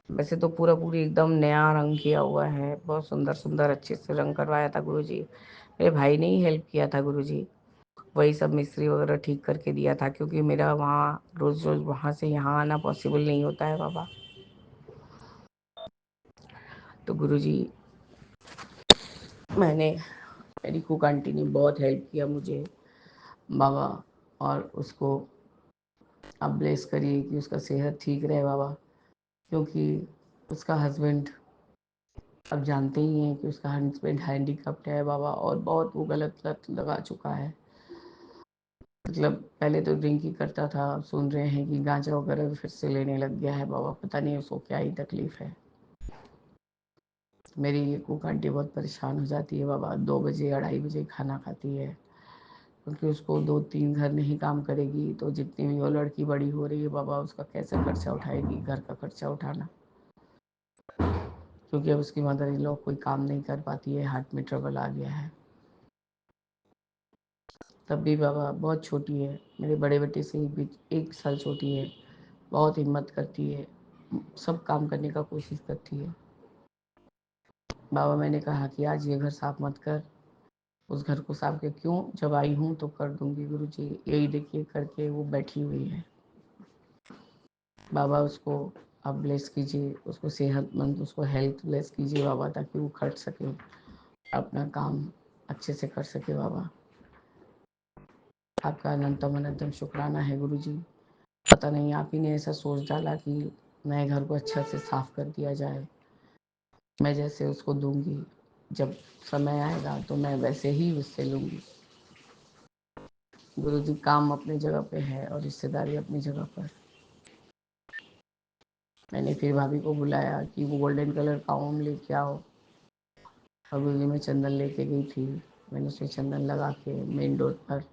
वैसे तो पूरा पूरी एकदम नया रंग किया हुआ है, बहुत सुंदर सुंदर अच्छे से रंग करवाया था गुरुजी। मेरे भाई ने ही हेल्प किया था गुरुजी, वही सब मिस्त्री वगैरह ठीक करके दिया था, क्योंकि मेरा वहाँ रोज़ रोज़ वहाँ से यहाँ आना पॉसिबल नहीं होता है बाबा। तो गुरुजी मेरी कुक आंटी ने बहुत हेल्प किया मुझे बाबा, और उसको आप ब्लेस करिए कि उसका सेहत ठीक रहे बाबा, क्योंकि उसका हस्बैंड, अब जानते ही हैं कि उसका हस्बैंड हैंडीकैप्ड है बाबा, और बहुत वो गलत लत लगा चुका है। मतलब पहले तो ड्रिंक ही करता था, सुन रहे हैं कि गांजा वगैरह फिर से लेने लग गया है बाबा, पता नहीं उसको क्या ही तकलीफ है। मेरी ये कुक आंटी बहुत परेशान हो जाती है बाबा, 2 बजे 2:30 बजे खाना खाती है, क्योंकि उसको 2-3 घर नहीं काम करेगी तो जितनी भी वो लड़की बड़ी हो रही है बाबा, उसका कैसे खर्चा उठाएगी, घर का खर्चा उठाना, क्योंकि अब उसकी मदर इन लॉ कोई काम नहीं कर पाती है, हार्ट में ट्रबल आ गया है। तब भी बाबा बहुत छोटी है, मेरे बड़े बेटे से भी 1 साल छोटी है, बहुत हिम्मत करती है, सब काम करने का कोशिश करती है। बाबा मैंने कहा कि आज ये घर साफ मत कर, उस घर को साफ कर, क्यों, जब आई हूँ तो कर दूंगी गुरुजी। यही देखिए करके वो बैठी हुई है। बाबा उसको आप ब्लेस कीजिए, उसको सेहतमंद, उसको हेल्थ ब्लेस कीजिए बाबा, ताकि वो खट सके, अपना काम अच्छे से कर सके बाबा। आपका अनंतम अनंतम शुक्राना है गुरुजी। पता नहीं आप ही ने ऐसा सोच डाला कि नए घर को अच्छा से साफ कर दिया जाए। मैं जैसे उसको दूंगी, जब समय आएगा तो मैं वैसे ही उससे लूँगी। गुरुजी काम अपनी जगह पे है और रिश्तेदारी अपनी जगह पर। मैंने फिर भाभी को बुलाया कि वो गोल्डन कलर का ओम लेके आओ, और गुरुजी मैं चंदन लेके गई थी। मैंने उसमें चंदन लगा के मेन डोर पर,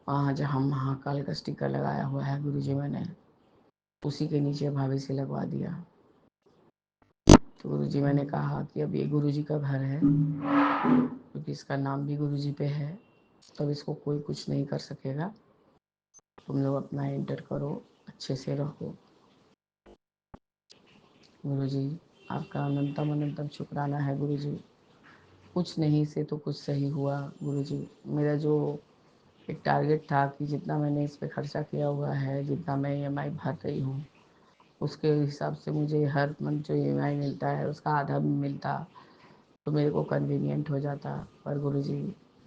वहाँ जहाँ महाकाल का स्टिकर लगाया हुआ है गुरुजी, मैंने उसी के नीचे भाभी से लगवा दिया। तो गुरुजी मैंने कहा कि अब ये गुरुजी का घर है, क्योंकि इसका नाम भी गुरुजी पे है, तब इसको कोई कुछ नहीं कर सकेगा। तुम लोग अपना एंटर करो, अच्छे से रहो। गुरुजी आपका अनंतम अनंतम शुक्राना है गुरुजी। कुछ नहीं से तो कुछ सही हुआ गुरुजी। मेरा जो एक टारगेट था कि जितना मैंने इस पे खर्चा किया हुआ है, जितना मैं ईएमआई भर रही हूँ, उसके हिसाब से मुझे हर मंथ जो ईएमआई मिलता है उसका आधा भी मिलता तो मेरे को कन्वीनियंट हो जाता। पर गुरुजी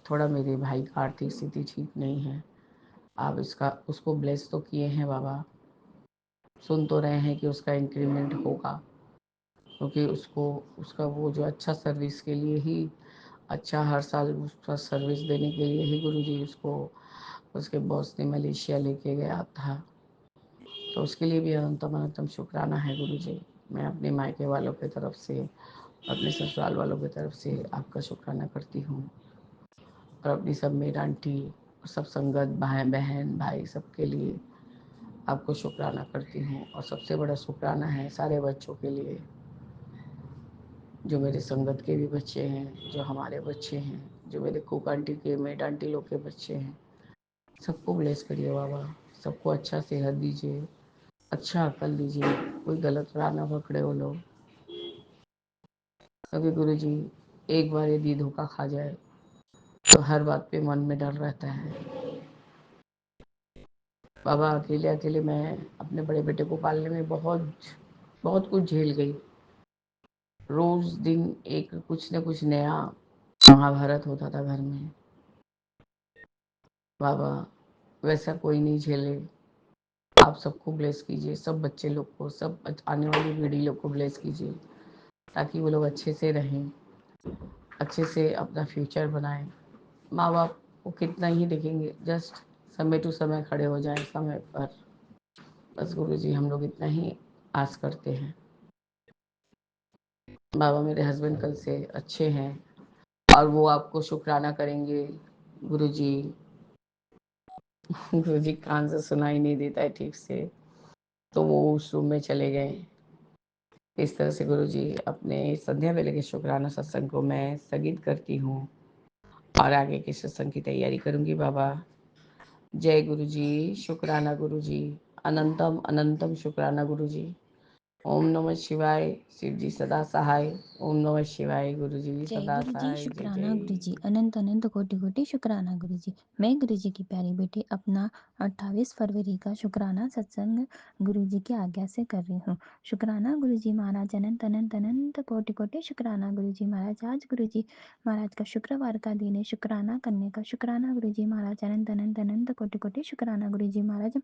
थोड़ा मेरे भाई का आर्थिक स्थिति ठीक नहीं है। आप इसका उसको ब्लेस तो किए हैं बाबा, सुन तो रहे हैं कि उसका इंक्रीमेंट होगा, क्योंकि उसको उसका वो जो अच्छा सर्विस के लिए ही, अच्छा हर साल उसका सर्विस देने के लिए ही गुरुजी उसको उसके बॉस ने मलेशिया लेके गया था। तो उसके लिए भी अनंतम अनंतम शुक्राना है गुरुजी। मैं अपने मायके वालों की तरफ से, अपने ससुराल वालों की तरफ से आपका शुक्राना करती हूँ, और अपनी सब मेरी आंटी और सब संगत भाई बहन भाई सबके लिए आपको शुक्राना करती हूँ। और सबसे बड़ा शुक्राना है सारे बच्चों के लिए, जो मेरे संगत के भी बच्चे हैं, जो हमारे बच्चे हैं, जो मेरे कुक आंटी के मेड आंटी लोग के बच्चे हैं। सबको ब्लेस करिए बाबा, सबको अच्छा सेहत दीजिए, अच्छा अकल दीजिए, कोई गलत राह ना पकड़े वो लोग। क्योंकि गुरु जी एक बार यदि धोखा खा जाए तो हर बात पे मन में डर रहता है। बाबा अकेले अकेले मैं अपने बड़े बेटे को पालने में बहुत बहुत कुछ झेल गई। रोज दिन एक कुछ न कुछ नया महाभारत होता था घर में। बाबा वैसा कोई नहीं झेले। आप सबको ब्लेस कीजिए, सब बच्चे लोग को, सब आने वाली पीढ़ी लोग को ब्लेस कीजिए, ताकि वो लोग अच्छे से रहें, अच्छे से अपना फ्यूचर बनाएं। माँ बाप को कितना ही देखेंगे, जस्ट समय टू समय खड़े हो जाएं समय पर। बस गुरु जी हम लोग इतना ही आस करते हैं। बाबा मेरे हस्बैंड कल से अच्छे हैं और वो आपको शुक्राना करेंगे। गुरुजी गुरुजी कान से सुनाई नहीं देता है ठीक से, तो वो उस रूम में चले गए। इस तरह से गुरुजी अपने संध्या वेले के शुक्राना सत्संग को मैं स्थगित करती हूँ और आगे के सत्संग की तैयारी करूँगी। बाबा जय गुरुजी, शुक्राना गुरुजी, अनंतम अनंतम शुक्राना गुरुजी। ओम नमः शिवाय, शिव जी सदा सहाय। ओम नमः शिवाय, गुरु जी जय सदा गुरु जी, सहाय। जय शुक्राना गुरु जय। जी, अनंत अनंत कोटि कोटि शुक्राना गुरु जी। मैं गुरु जी की प्यारी बेटी अपना 28 फरवरी का शुक्राना सत्संग गुरु जी की आज्ञा से कर रही हूँ। शुक्राना गुरु जी महाराज, अनंत अनंत अनंत कोटि कोटि शुक्राना गुरु जी महाराज। आज गुरु जी महाराज का शुक्रवार का दिन है, शुक्राना करने का। शुक्राना गुरु जी महाराज, अनंत अनंत अनंत कोटि कोटि शुक्राना गुरु जी महाराज।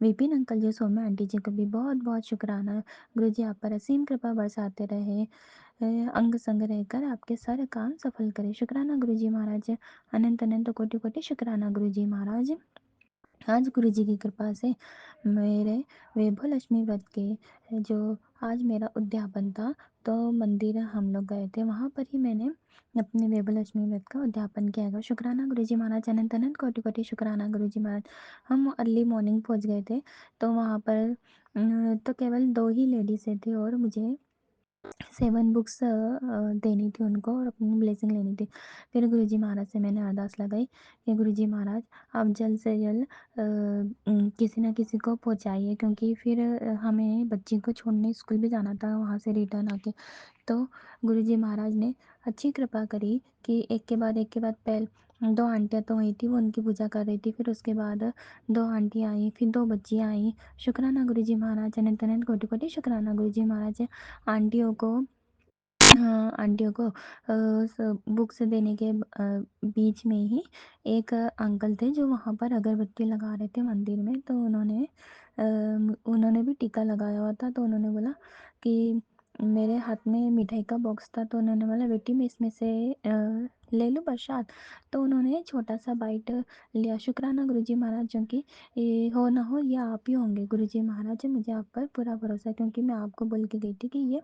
विपिन अंकल जी, सौम्या आंटी जी को भी बहुत बहुत शुक्राना। गुरु जी आप पर असीम कृपा बरसाते रहे, अंग संग रहकर आपके सारे काम सफल करे। शुक्राना गुरु जी महाराज, अनंत अनंत कोटि कोटि शुक्राना गुरु जी महाराज। आज गुरु जी की कृपा से मेरे वैभव लक्ष्मी व्रत के जो आज मेरा उद्यापन था, तो मंदिर हम लोग गए थे, वहाँ पर ही मैंने अपने वैभव लक्ष्मी व्रत का उद्यापन किया गया। शुक्राना गुरु जी महाराज, अनंत अनंत कोटि कोटि शुक्राना गुरु जी महाराज। हम अर्ली मॉर्निंग पहुँच गए थे, तो वहाँ पर तो केवल 2 ही लेडीज़ थी और मुझे 7 बुक्स देनी थी उनको और अपनी ब्लेसिंग लेनी थी। फिर गुरुजी महाराज से मैंने अरदास लगाई कि गुरुजी महाराज आप जल्द से जल्द किसी न किसी को पहुँचाइए, क्योंकि फिर हमें बच्ची को छोड़ने स्कूल भी जाना था, वहाँ से रिटर्न आके। तो गुरुजी महाराज ने अच्छी कृपा करी कि एक के बाद पहले 2 आंटियाँ तो वहीं थी, वो उनकी पूजा कर रही थी। फिर उसके बाद 2 आंटी आई, फिर 2 बच्चियाँ आई। शुक्राना गुरुजी महाराज, अनंत अनंत कोटि कोटि शुक्राना गुरुजी महाराज। आंटियों को आंटियों को बुक्स देने के बीच में ही एक अंकल थे जो वहाँ पर अगरबत्ती लगा रहे थे मंदिर में। तो उन्होंने भी टीका लगाया हुआ था, तो उन्होंने बोला कि मेरे हाथ में मिठाई का बॉक्स था, तो उन्होंने बोला बेटी मैं इसमें से ले लूँ प्रसाद। तो उन्होंने छोटा सा बाइट लिया। शुक्राना गुरुजी महाराज, जो कि ये हो ना हो ये आप ही होंगे। गुरुजी महाराज मुझे आप पर पूरा भरोसा है, क्योंकि मैं आपको बोल के गई थी कि ये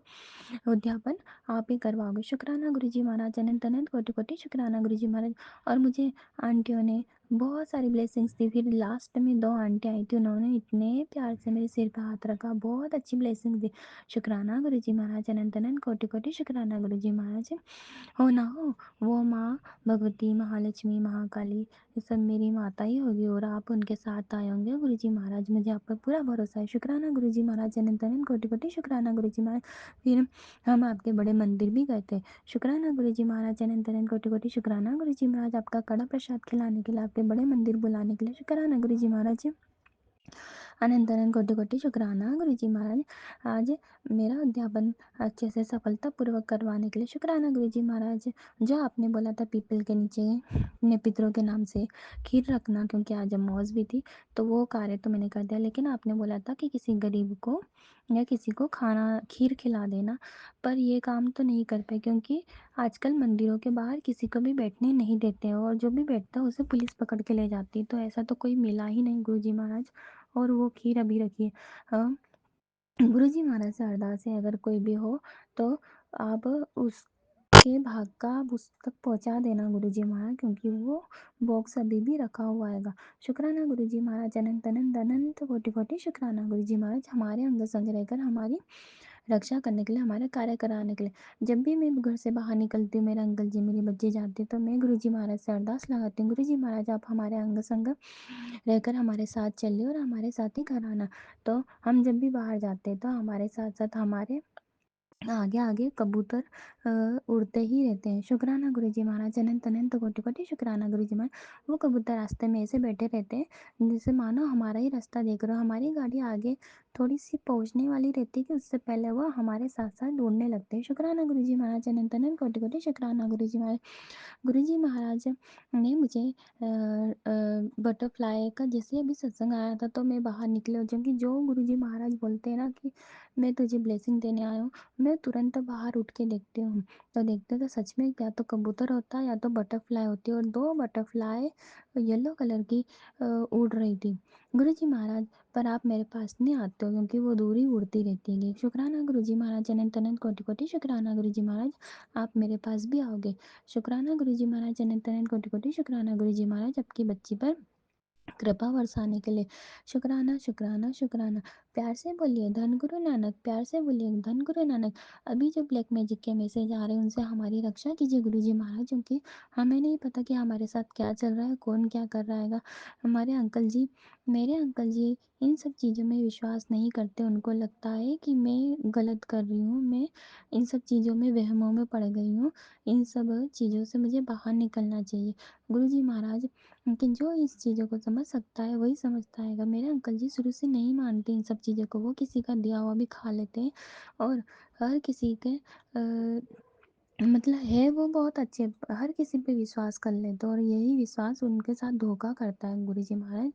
उद्यापन आप ही करवाओगे। शुक्राना गुरुजी महाराज, अनंत अनंत कोटि कोटि शुक्राना गुरुजी महाराज। और मुझे आंटियों ने बहुत सारी ब्लेसिंग्स दी। फिर लास्ट में 2 आंटी आई थी, उन्होंने इतने प्यार से मेरे सिर पे हाथ रखा, बहुत अच्छी ब्लेसिंग दी। शुक्राना गुरुजी महाराज, अनंत अनंत कोटि कोटि शुक्राना गुरुजी महाराज। हो ना हो वो माँ भगवती, महालक्ष्मी, महाकाली, ये सब मेरी माता ही होगी और आप उनके साथ आए होंगे। गुरुजी महाराज मुझे आप पर पूरा भरोसा है। शुक्राना गुरुजी महाराज, अनंत अनंत कोटि कोटि शुक्राना गुरुजी महाराज। फिर हम आपके बड़े मंदिर भी गए थे। शुक्राना गुरुजी महाराज, अनंत अनंत कोटि कोटि शुक्राना गुरुजी महाराज। आपका कड़ा प्रसाद खिलाने के लिए, आपके बड़े मंदिर बुलाने के लिए शुक्राना गुरुजी महाराज। अनंत अनंत कोटि कोटि शुक्राना गुरुजी महाराज। आज मेरा अध्यापन अच्छे से सफलतापूर्वक करवाने के लिए शुक्राना गुरुजी महाराज। जो आपने बोला था पीपल के नीचे अपने पितरों के नाम से खीर रखना, क्योंकि आज अमावस भी थी, तो वो कार्य तो मैंने कर दिया। लेकिन आपने बोला था कि किसी गरीब को या किसी को खाना खीर खिला देना, पर ये काम तो नहीं कर पाए, क्योंकि आजकल मंदिरों के बाहर किसी को भी बैठने नहीं देते हैं, और जो भी बैठता है उसे पुलिस पकड़ के ले जाती है। तो ऐसा तो कोई मिला ही नहीं गुरुजी महाराज, और वो खीर अभी रखी है। गुरुजी महाराज से अरदास है, अगर कोई भी हो तो आप उसके भाग का आप उस तक पहुंचा देना गुरुजी महाराज, क्योंकि वो बॉक्स अभी भी रखा हुआ आएगा। शुक्राना गुरुजी महाराज, अनंत अनंत अनंत कोटि कोटि शुक्राना गुरुजी महाराज। हमारे अंग संग रहकर हमारी रक्षा करने के लिए, हमारे कार्य कराने के लिए। जब भी मैं घर से बाहर निकलती हूँ, मेरे अंकल जी मेरी बच्ची जाती है, तो मैं गुरुजी महाराज से अरदास लगाती हूँ, गुरुजी महाराज आप हमारे अंग संग रहकर हमारे साथ चलिए और हमारे साथ ही घर आना। तो हम जब भी बाहर जाते हैं, तो हमारे साथ साथ हमारे आगे आगे कबूतर उड़ते ही रहते हैं। शुक्राना गुरुजी महाराज, अनंत अनंत कोटि कोटि शुक्राना गुरुजी महाराज। वो कबूतर रास्ते में ऐसे बैठे रहते हैं जैसे मानो हमारा ही रास्ता देख रहे हो। हमारी गाड़ी आगे थोड़ी सी पहुंचने वाली रहती है कि उससे पहले वो हमारे साथ साथ उड़ने लगते हैं। शुक्राना गुरुजी महाराज, अनंत अनंत कोटि कोटि शुक्राना गुरुजी महाराज। गुरुजी महाराज ने मुझे बटरफ्लाई का जैसे अभी सत्संग आया था, तो मैं बाहर निकले हो जाऊँ कि जो गुरुजी महाराज बोलते हैं ना कि मैं तुझे ब्लेसिंग देने आया हूँ, मैं तुरंत बाहर उठ के देखती हूँ। तो देखते तो सच में या तो कबूतर होता है या तो बटरफ्लाई होती है, और 2 बटरफ्लाई येलो कलर की उड़ रही थी। गुरुजी महाराज पर आप मेरे पास नहीं आते हो क्योंकि वो दूरी उड़ती रहती है। शुक्राना गुरुजी महाराज, अनंत अनंत कोटि कोटि शुक्राना गुरुजी महाराज, आप मेरे पास भी आओगे। शुक्राना गुरुजी महाराज, अनंत अनंत कोटि कोटि शुक्राना गुरुजी महाराज, आपकी बच्ची पर कृपा बरसाने के लिए। शुक्राना शुक्राना शुक्राना। प्यार से बोलिए धन गुरु नानक, प्यार से बोलिए धन गुरु नानक। अभी जो ब्लैक मैजिक के मैसेज आ रहे हैं उनसे हमारी रक्षा कीजिए गुरुजी महाराज, क्योंकि हमें नहीं पता कि हमारे साथ क्या चल रहा है, कौन क्या कर रहा है। हमारे अंकल जी, मेरे अंकल जी इन सब चीज़ों में विश्वास नहीं करते। उनको लगता है कि मैं गलत कर रही हूँ, मैं इन सब चीज़ों में वहमों में पड़ गई हूँ। इन सब चीज़ों से मुझे बाहर निकलना चाहिए गुरुजी महाराज। लेकिन जो इस चीज़ों को समझ सकता है वही समझता है। मेरे अंकल जी शुरू से नहीं मानते इन सब चीज़ों को, वो किसी का दिया हुआ भी खा लेते हैं और हर किसी के मतलब है वो बहुत अच्छे, हर किसी पे विश्वास कर लेते हैं और यही विश्वास उनके साथ धोखा करता है गुरुजी महाराज।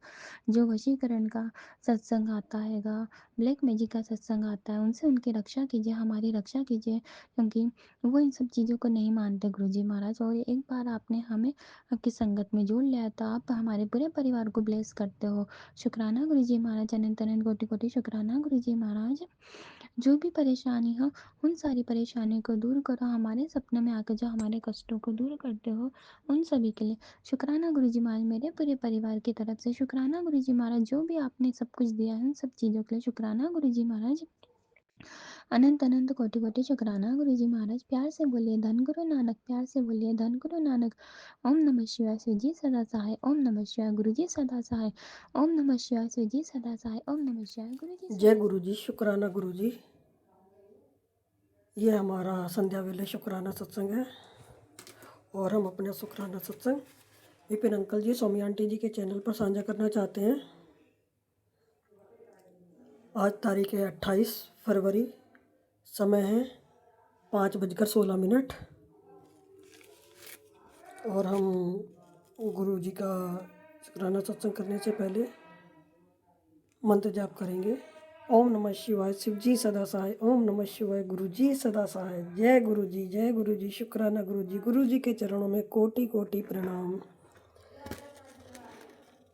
जो वशीकरण का सत्संग आता हैगा, ब्लैक मैजिक का सत्संग आता है, उनसे उनकी रक्षा कीजिए, हमारी रक्षा कीजिए, क्योंकि वो इन सब चीज़ों को नहीं मानते गुरुजी महाराज। और एक बार आपने हमें आपकी संगत में जोड़ लिया तो आप हमारे पूरे परिवार को ब्लेस करते हो। शुक्राना गुरुजी महाराज, अनंत अनंत कोटि कोटि शुक्राना गुरुजी महाराज। जो भी परेशानी हो उन सारी परेशानियों को दूर करो, हमारे सपने में आकर जो हमारे कष्टों को दूर करते हो उन सभी के लिए शुक्राना गुरुजी महाराज। मेरे पूरे परिवार की तरफ से शुक्राना गुरुजी महाराज। जो भी आपने सब कुछ दिया है उन सब चीज़ों के लिए शुक्राना गुरुजी महाराज। अनंत अनंत कोटि कोटि शुक्राना गुरुजी महाराज। प्यार से बोलिए धन गुरु नानक, प्यार से बोलिए धन गुरु नानक। ओम नमः शिवाय, शिवजी सदा सहाय। ओम नमः शिवाय, गुरुजी सदा सहाय। ओम नमः शिवाय, शिवजी सदा सहाय। ओम नमः शिवाय, गुरुजी सदा जय गुरु जी, शुक्राना गुरु जी। ये हमारा संध्या वेले शुक्राना सत्संग है और हम अपना शुक्राना सत्संग विपिन अंकल जी, सौम्य आंटी जी के चैनल पर साझा करना चाहते हैं। आज तारीख है 28 फरवरी, समय है 5:16 और हम गुरु जी का शुक्राना सत्संग करने से पहले मंत्र जाप करेंगे। ओम नमः शिवाय, शिव जी सदा सहाय। ओम नमः शिवाय, गुरु जी सदा सहाय। जय गुरु जी, जय गुरु जी, शुक्राना गुरु जी। गुरु जी के चरणों में कोटि कोटि प्रणाम।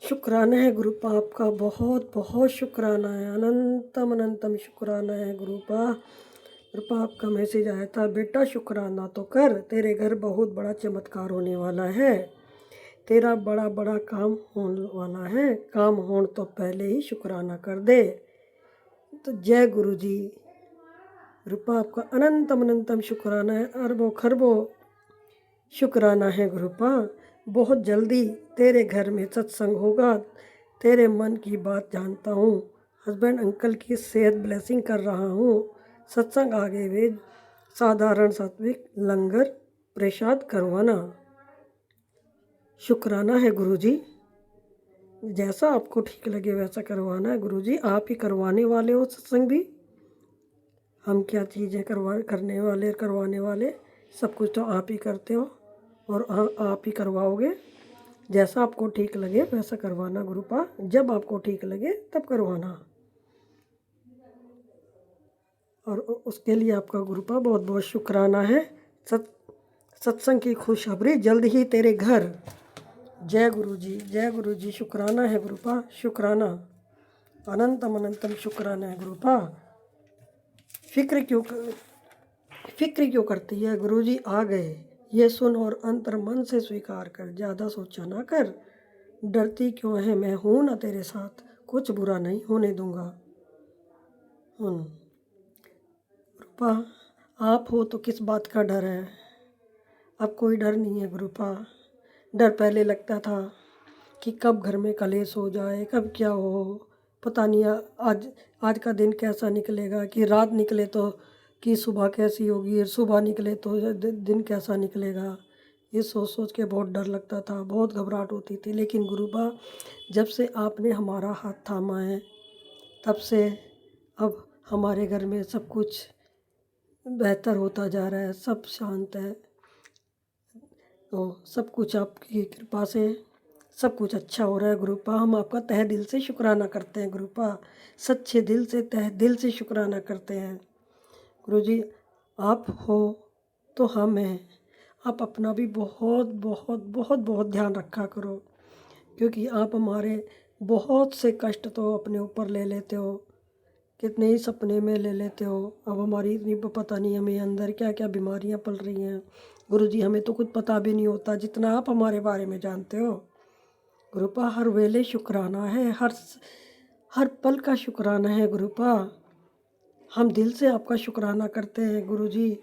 शुक्राना है गुरु पाप का, बहुत बहुत शुक्राना है, अनंतम अनंतम शुक्राना है गुरु पा। गुरु पाप का मैसेज आया था, बेटा शुक्राना तो कर, तेरे घर बहुत बड़ा चमत्कार होने वाला है, तेरा बड़ा बड़ा काम होने वाला है, काम होने तो पहले ही शुक्राना कर दे। तो जय गुरु जी। गुरुपा आपका अनंतम अनंतम शुक्राना है, अरबों खरबों शुक्राना है गुरुपा। बहुत जल्दी तेरे घर में सत्संग होगा, तेरे मन की बात जानता हूँ। हस्बैंड अंकल की सेहत ब्लेसिंग कर रहा हूँ। सत्संग आगे वे साधारण सात्विक लंगर प्रसाद करवाना। शुक्राना है गुरुजी, जैसा आपको ठीक लगे वैसा करवाना है गुरुजी। आप ही करवाने वाले हो सत्संग भी, हम क्या चीज़ें करवाने वाले, सब कुछ तो आप ही करते हो और आप ही करवाओगे। जैसा आपको ठीक लगे वैसा करवाना गुरुपा, जब आपको ठीक लगे तब करवाना। और उसके लिए आपका गुरुपा बहुत बहुत शुक्राना है। सत्संग की खुशखबरी जल्द ही तेरे घर। जय गुरु जी, जय गुरु जी। शुक्राना है गुरुपा, शुक्राना, अनंतम अनंतम शुक्राना है गुरुपा। फिक्र क्यों करती है, गुरु जी आ गए ये सुन और अंतर मन से स्वीकार कर, ज़्यादा सोचा ना कर। डरती क्यों है, मैं हूँ ना तेरे साथ, कुछ बुरा नहीं होने दूंगा। गुरुपा आप हो तो किस बात का डर है, अब कोई डर नहीं है गुरुपा। डर पहले लगता था कि कब घर में कलेश हो जाए, कब क्या हो, पता नहीं आज का दिन कैसा निकलेगा, कि रात निकले तो कि सुबह कैसी होगी, सुबह निकले तो दिन कैसा निकलेगा। ये सोच के बहुत डर लगता था, बहुत घबराहट होती थी। लेकिन गुरुबा जब से आपने हमारा हाथ थामा है तब से अब हमारे घर में सब कुछ बेहतर होता जा रहा है, सब शांत है। तो सब कुछ आपकी कृपा से सब कुछ अच्छा हो रहा है गुरुपा। हम आपका तहे दिल से शुक्राना करते हैं गुरुपा, सच्चे दिल से तहे दिल से शुक्राना करते हैं गुरुजी। आप हो तो हम हैं, आप अपना भी बहुत बहुत बहुत बहुत ध्यान रखा करो, क्योंकि आप हमारे बहुत से कष्ट तो अपने ऊपर ले लेते हो, कितने ही सपने में ले लेते हो। अब हमारी इतनी पता नहीं हमें अंदर क्या क्या बीमारियां पल रही हैं गुरुजी, हमें तो कुछ पता भी नहीं होता जितना आप हमारे बारे में जानते हो। गुरुपा हर वेले शुक्राना है, हर पल का शुक्राना है गुरुपा। हम दिल से आपका शुक्राना करते हैं गुरुजी।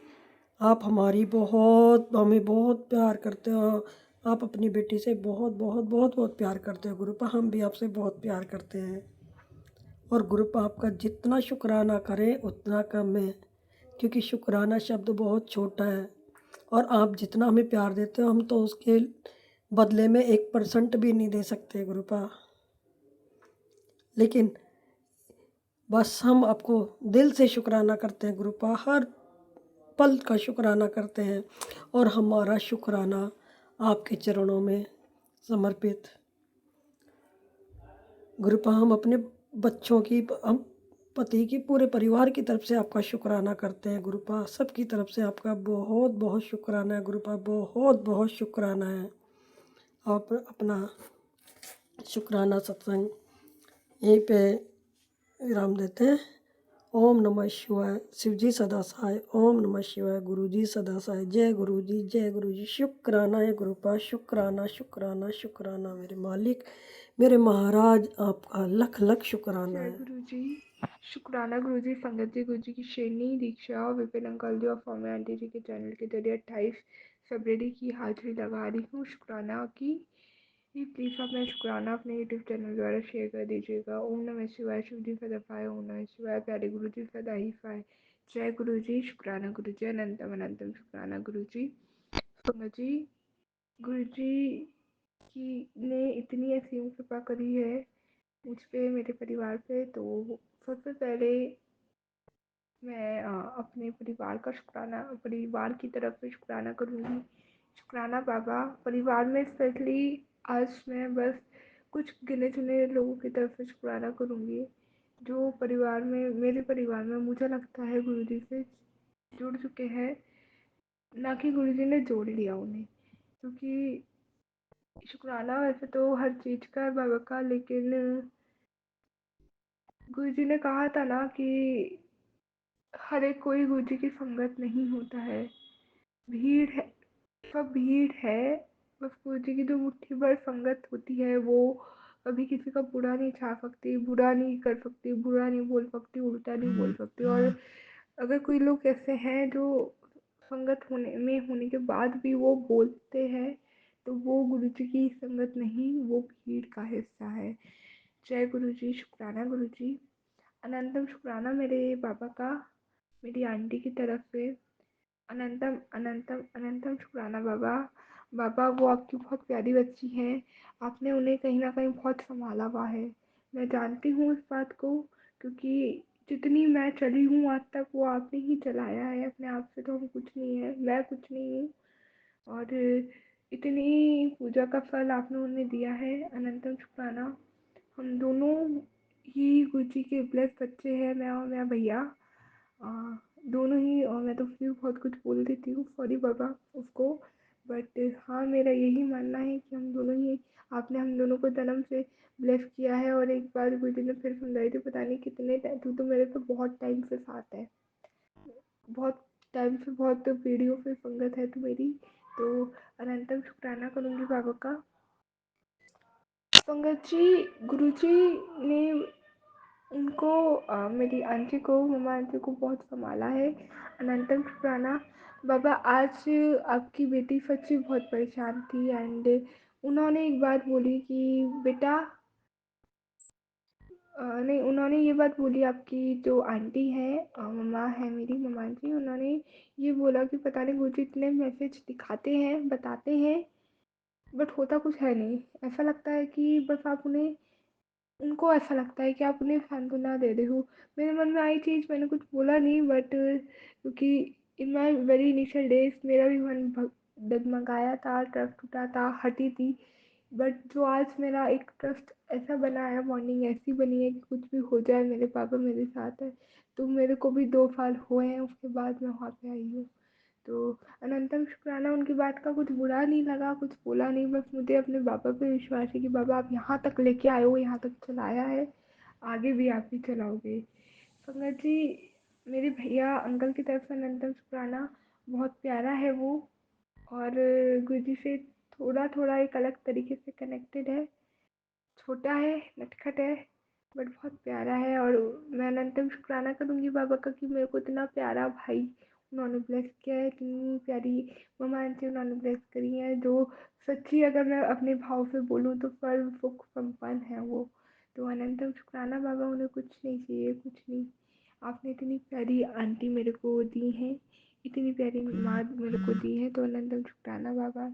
आप हमें बहुत प्यार करते हो। आप अपनी बेटी से बहुत बहुत बहुत बहुत प्यार करते हो गुरुपा, हम भी आपसे बहुत प्यार करते हैं। और ग्रुप आपका जितना शुक्राना करें उतना कम है, क्योंकि शुक्राना शब्द बहुत छोटा है। और आप जितना हमें प्यार देते हो हम तो उसके बदले में 1% भी नहीं दे सकते गुरुपा। लेकिन बस हम आपको दिल से शुक्राना करते हैं गुरुपा, हर पल का शुक्राना करते हैं। और हमारा शुक्राना आपके चरणों में समर्पित। गुरुपा हम अपने बच्चों की, हम पति की, पूरे परिवार की तरफ से आपका शुक्राना करते हैं गुरुपा। सबकी तरफ से आपका बहुत बहुत शुक्राना है गुरुपा, बहुत बहुत शुक्राना है। आप अपना शुक्राना सत्संग यहीं पे विराम देते हैं। ओम नमः शिवाय। शिवजी सदा सहाय। ओम नमः शिवाय। गुरुजी सदा सहाय। जय गुरु जी, जय गुरु जी। शुक्राना है गुरुपा, शुक्राना शुक्राना शुक्राना। मेरे मालिक, मेरे महाराज, आपका लख लख शुक्राना जय है। गुरु जी। शुक्राना गुरु जी, संगत जी, गुरु जी की शेरनी दीक्षा और विपिन अंकल जी और फॉर्मे आंटी जी के चैनल के जरिए 28 फरवरी की हाजिरी लगा रही हूँ शुक्राना की। प्लीज़ अपना शुक्राना अपने यूट्यूब चैनल द्वारा शेयर कर दीजिएगा। ओम नमः शिवाय। शिव जी सदा फाय। ओम नमः शिवाय। प्यारे गुरु जी सदा ही फाय। जय गुरु जी। शुक्राना गुरु जी। अनंतम अनंतम शुक्राना गुरु जी। संगत जी, गुरु जी की ने इतनी असीम कृपा करी है मुझ पे, मेरे परिवार पे। तो सबसे पहले मैं अपने परिवार की तरफ से शुक्राना करूँगी। शुक्राना बाबा। परिवार में स्पेशली आज मैं बस कुछ गिने चुने लोगों की तरफ से शुक्राना करूँगी, जो मेरे परिवार में मुझे लगता है गुरुजी से जुड़ चुके हैं, ना कि गुरुजी ने जोड़ लिया उन्हें। क्योंकि शुक्राना वैसे तो हर चीज़ का है बाबा का, लेकिन गुरुजी ने कहा था ना कि हर एक कोई गुरुजी की संगत नहीं होता है। भीड़ है, सब भीड़ है। बस गुरुजी की जो मुट्ठी भर संगत होती है वो कभी किसी का बुरा नहीं चाह सकती, बुरा नहीं कर सकती, बुरा नहीं बोल सकती, उल्टा नहीं बोल सकती। और अगर कोई लोग ऐसे हैं जो संगत होने के बाद भी वो बोलते हैं, तो वो गुरुजी की संगत नहीं, वो भीड़ का हिस्सा है। जय गुरु जी। शुक्राना गुरु जी। अनंतम शुक्राना मेरे बाबा का, मेरी आंटी की तरफ से। अनंतम अनंतम अनंतम शुक्राना बाबा। बाबा, वो आपकी बहुत प्यारी बच्ची हैं। आपने उन्हें कहीं ना कहीं बहुत संभाला हुआ है। मैं जानती हूँ इस बात को, क्योंकि जितनी मैं चली हूँ आज तक वो आपने ही चलाया है। अपने आप से तो हम कुछ नहीं है, मैं कुछ नहीं हूँ। और इतनी पूजा का फल आपने उन्हें दिया है। अनंतम शुक्राना। हम दोनों ही गुरु जी के ब्लेस बच्चे हैं, मैं और मेरा भैया। अ, दोनों ही। और मैं तो फिर बहुत कुछ बोल देती हूँ, सॉरी बाबा उसको। बट हाँ, मेरा यही मानना है कि हम दोनों ही, आपने हम दोनों को जन्म से ब्लेस किया है। और एक बार गुरु जी ने फिर समझाई थी, पता नहीं कितने टाइम, तू तो मेरे तो बहुत टाइम से साथ है, बहुत टाइम से, बहुत पीढ़ियों से संगत है तू मेरी। तो अनंतम शुक्राना करूँगी बाबा का। संगत जी, गुरु जी ने उनको मेरी आंटी को, ममा आंटी को बहुत संभाला है। अनंतम शुक्राना बाबा। आज आपकी बेटी सच्ची बहुत परेशान थी, एंड उन्होंने एक बात बोली कि बेटा, नहीं, उन्होंने ये बात बोली, आपकी जो आंटी है, मम्मा है मेरी, मम्मा जी, उन्होंने ये बोला कि पता नहीं गुरुजी इतने मैसेज दिखाते हैं, बताते हैं, बट होता कुछ है नहीं। ऐसा लगता है कि बस आप उन्हें, उनको ऐसा लगता है कि आप उन्हें सांत्वना दे रहे हो। मेरे मन में आई चीज़, मैंने कुछ बोला नहीं, बट क्योंकि इन माई वेरी इनिशियल डेज मेरा भी मन डगमगाया था, ट्रस्ट टूटा था, हटी थी। बट जो आज मेरा एक ट्रस्ट ऐसा बना है, बॉन्डिंग ऐसी बनी है कि कुछ भी हो जाए मेरे पापा मेरे साथ है। तो मेरे को भी 2 साल हुए हैं उसके बाद मैं वहाँ पे आई हूँ। तो अनंतम शुक्राना, उनकी बात का कुछ बुरा नहीं लगा, कुछ बोला नहीं, बस मुझे अपने बाबा पे विश्वास है कि बाबा आप यहाँ तक लेके आए हो, यहाँ तक चलाया है, आगे भी आप ही चलाओगे। संगत जी, मेरे भैया अंकल की तरफ से अनंतम शुक्राना, बहुत प्यारा है वो, और गुरु जी से थोड़ा थोड़ा एक अलग तरीके से कनेक्टेड है। छोटा है, नटखट है, बट बहुत प्यारा है। और मैं अनंतम शुक्राना करूँगी बाबा का कि मेरे को इतना प्यारा भाई उन्होंने ब्लेस किया है, इतनी प्यारी मम्मा आंटी उन्होंने ब्लेस करी है, जो सच्ची अगर मैं अपने भाव से बोलूँ तो फल सुख संपन्न है वो। तो अनंतम शुक्राना बाबा, उन्हें कुछ नहीं चाहिए, कुछ नहीं। आपने इतनी प्यारी आंटी मेरे को दी है, इतनी प्यारी माँ मेरे को दी है, तो अनंतम शुक्राना बाबा।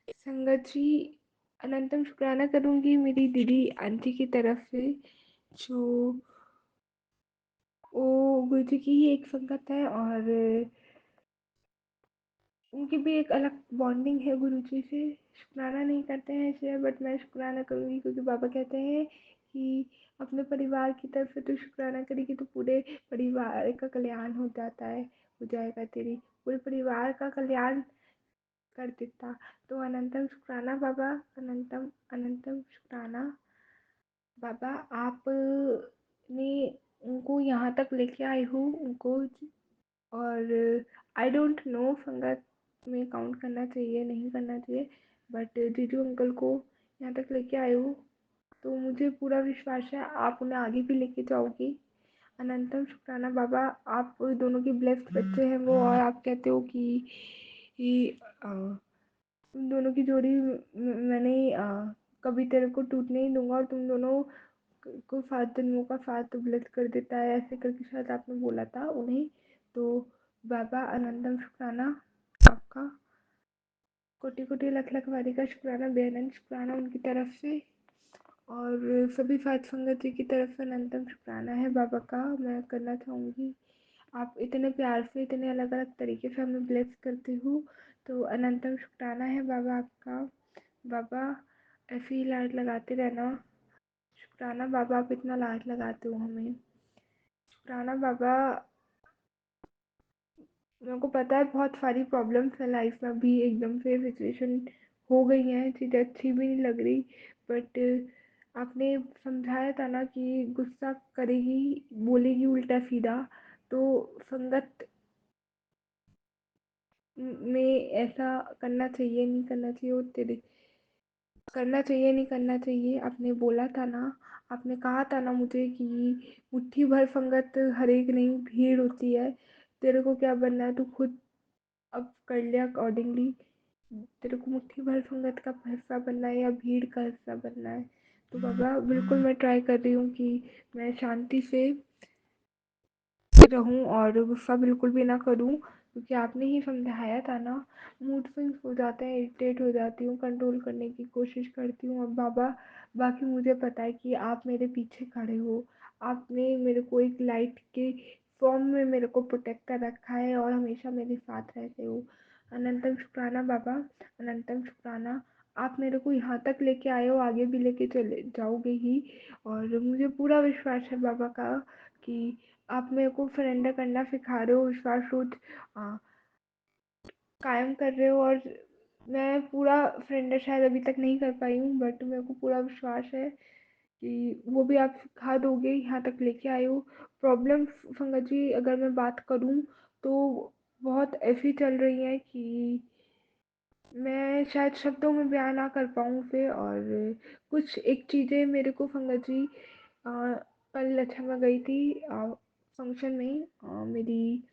संगत जी, अनंतम शुक्राना करूँगी मेरी दीदी आंटी की तरफ से, जो वो गुरु जी की ही एक संगत है, और उनकी भी एक अलग बॉन्डिंग है गुरु जी से। शुक्राना नहीं करते हैं इसलिए, बट मैं शुक्राना करूँगी क्योंकि बाबा कहते हैं कि अपने परिवार की तरफ से तो शुक्राना करेगी तो पूरे परिवार का कल्याण हो जाता है, हो जाएगा तेरी, पूरे परिवार का कल्याण कर देता। तो अनंतम शुक्राना बाबा, अनंतम अनंतम शुक्राना बाबा। आपने उनको यहाँ तक लेके आई हो उनको, और आई डोंट नो संगत में काउंट करना चाहिए नहीं करना चाहिए, बट जीजू अंकल को यहाँ तक लेके आए हो, तो मुझे पूरा विश्वास है आप उन्हें आगे भी लेके जाओगी। अनंतम शुक्राना बाबा, आप दोनों की ब्लेस्ड बच्चे हैं वो, और आप कहते हो कि तुम दोनों की जोड़ी मैंने कभी तेरे को टूटने नहीं दूंगा, और तुम दोनों को 7 जन्मों का साथ ब्लेस कर देता है, ऐसे करके शायद आपने बोला था उन्हें। तो बाबा अनंतम शुक्राना आपका, कोटि कोटि लख लख वारी का शुक्राना, बेअनंत शुक्राना उनकी तरफ से, और सभी साथ संगत जी की तरफ से अनंतम शुक्राना है बाबा का मैं करना चाहूँगी। आप इतने प्यार से इतने अलग अलग तरीके से हमें ब्लेस करते हो, तो अनंतम शुक्राना है बाबा आपका। बाबा ऐसे ही लाड लगाते रहना। शुक्राना बाबा, आप इतना लाड लगाते हो हमें। शुक्राना बाबा, मेरे को पता है बहुत सारी प्रॉब्लम्स है लाइफ में, अभी एकदम से सिचुएशन हो गई हैं, चीज़ें अच्छी भी नहीं लग रही, बट आपने समझाया था ना कि गुस्सा करेगी, बोलेगी उल्टा सीधा, तो संगत में ऐसा करना चाहिए नहीं करना चाहिए, वो तेरे करना चाहिए नहीं करना चाहिए। आपने बोला था ना, आपने कहा था ना मुझे कि मुट्ठी भर संगत हर एक नहीं भीड़ होती है, तेरे को क्या बनना है तू खुद अब कर ले अकॉर्डिंगली, तेरे को मुट्ठी भर संगत का हिस्सा बनना है या भीड़ का हिस्सा बनना है। तो बाबा बिल्कुल मैं ट्राई कर रही हूँ कि मैं शांति से रहूँ और गुस्सा बिल्कुल भी ना करूँ, क्योंकि आपने ही समझाया था ना, मूड स्विंग्स हो जाते हैं, इरिटेट हो जाती हूँ, कंट्रोल करने की कोशिश करती हूँ। और बाबा बाकी मुझे पता है कि आप मेरे पीछे खड़े हो, आपने मेरे को एक लाइट के फॉर्म में मेरे को प्रोटेक्ट कर रखा है और हमेशा मेरे साथ रहते हो। अनंतम शुक्राना बाबा, अनंतम शुक्राना। आप मेरे को यहाँ तक लेके आए हो, आगे भी लेके चले जाओगे ही, और मुझे पूरा विश्वास है बाबा का कि आप मेरे को सरेंडर करना सिखा रहे हो, विश्वास रूठ कायम कर रहे हो, और मैं पूरा सरेंडर शायद अभी तक नहीं कर पाई हूँ, बट मेरे को पूरा विश्वास है कि वो भी आप सिखा दोगे, यहाँ तक लेके आए हो। प्रॉब्लम संगत जी अगर मैं बात करूँ तो बहुत ऐसी चल रही है कि मैं शायद शब्दों में बयान ना कर पाऊँ उसे, और कुछ एक चीज़ें मेरे को संगत जी कल अच्छा मैं गई थी फंक्शन में, मेरी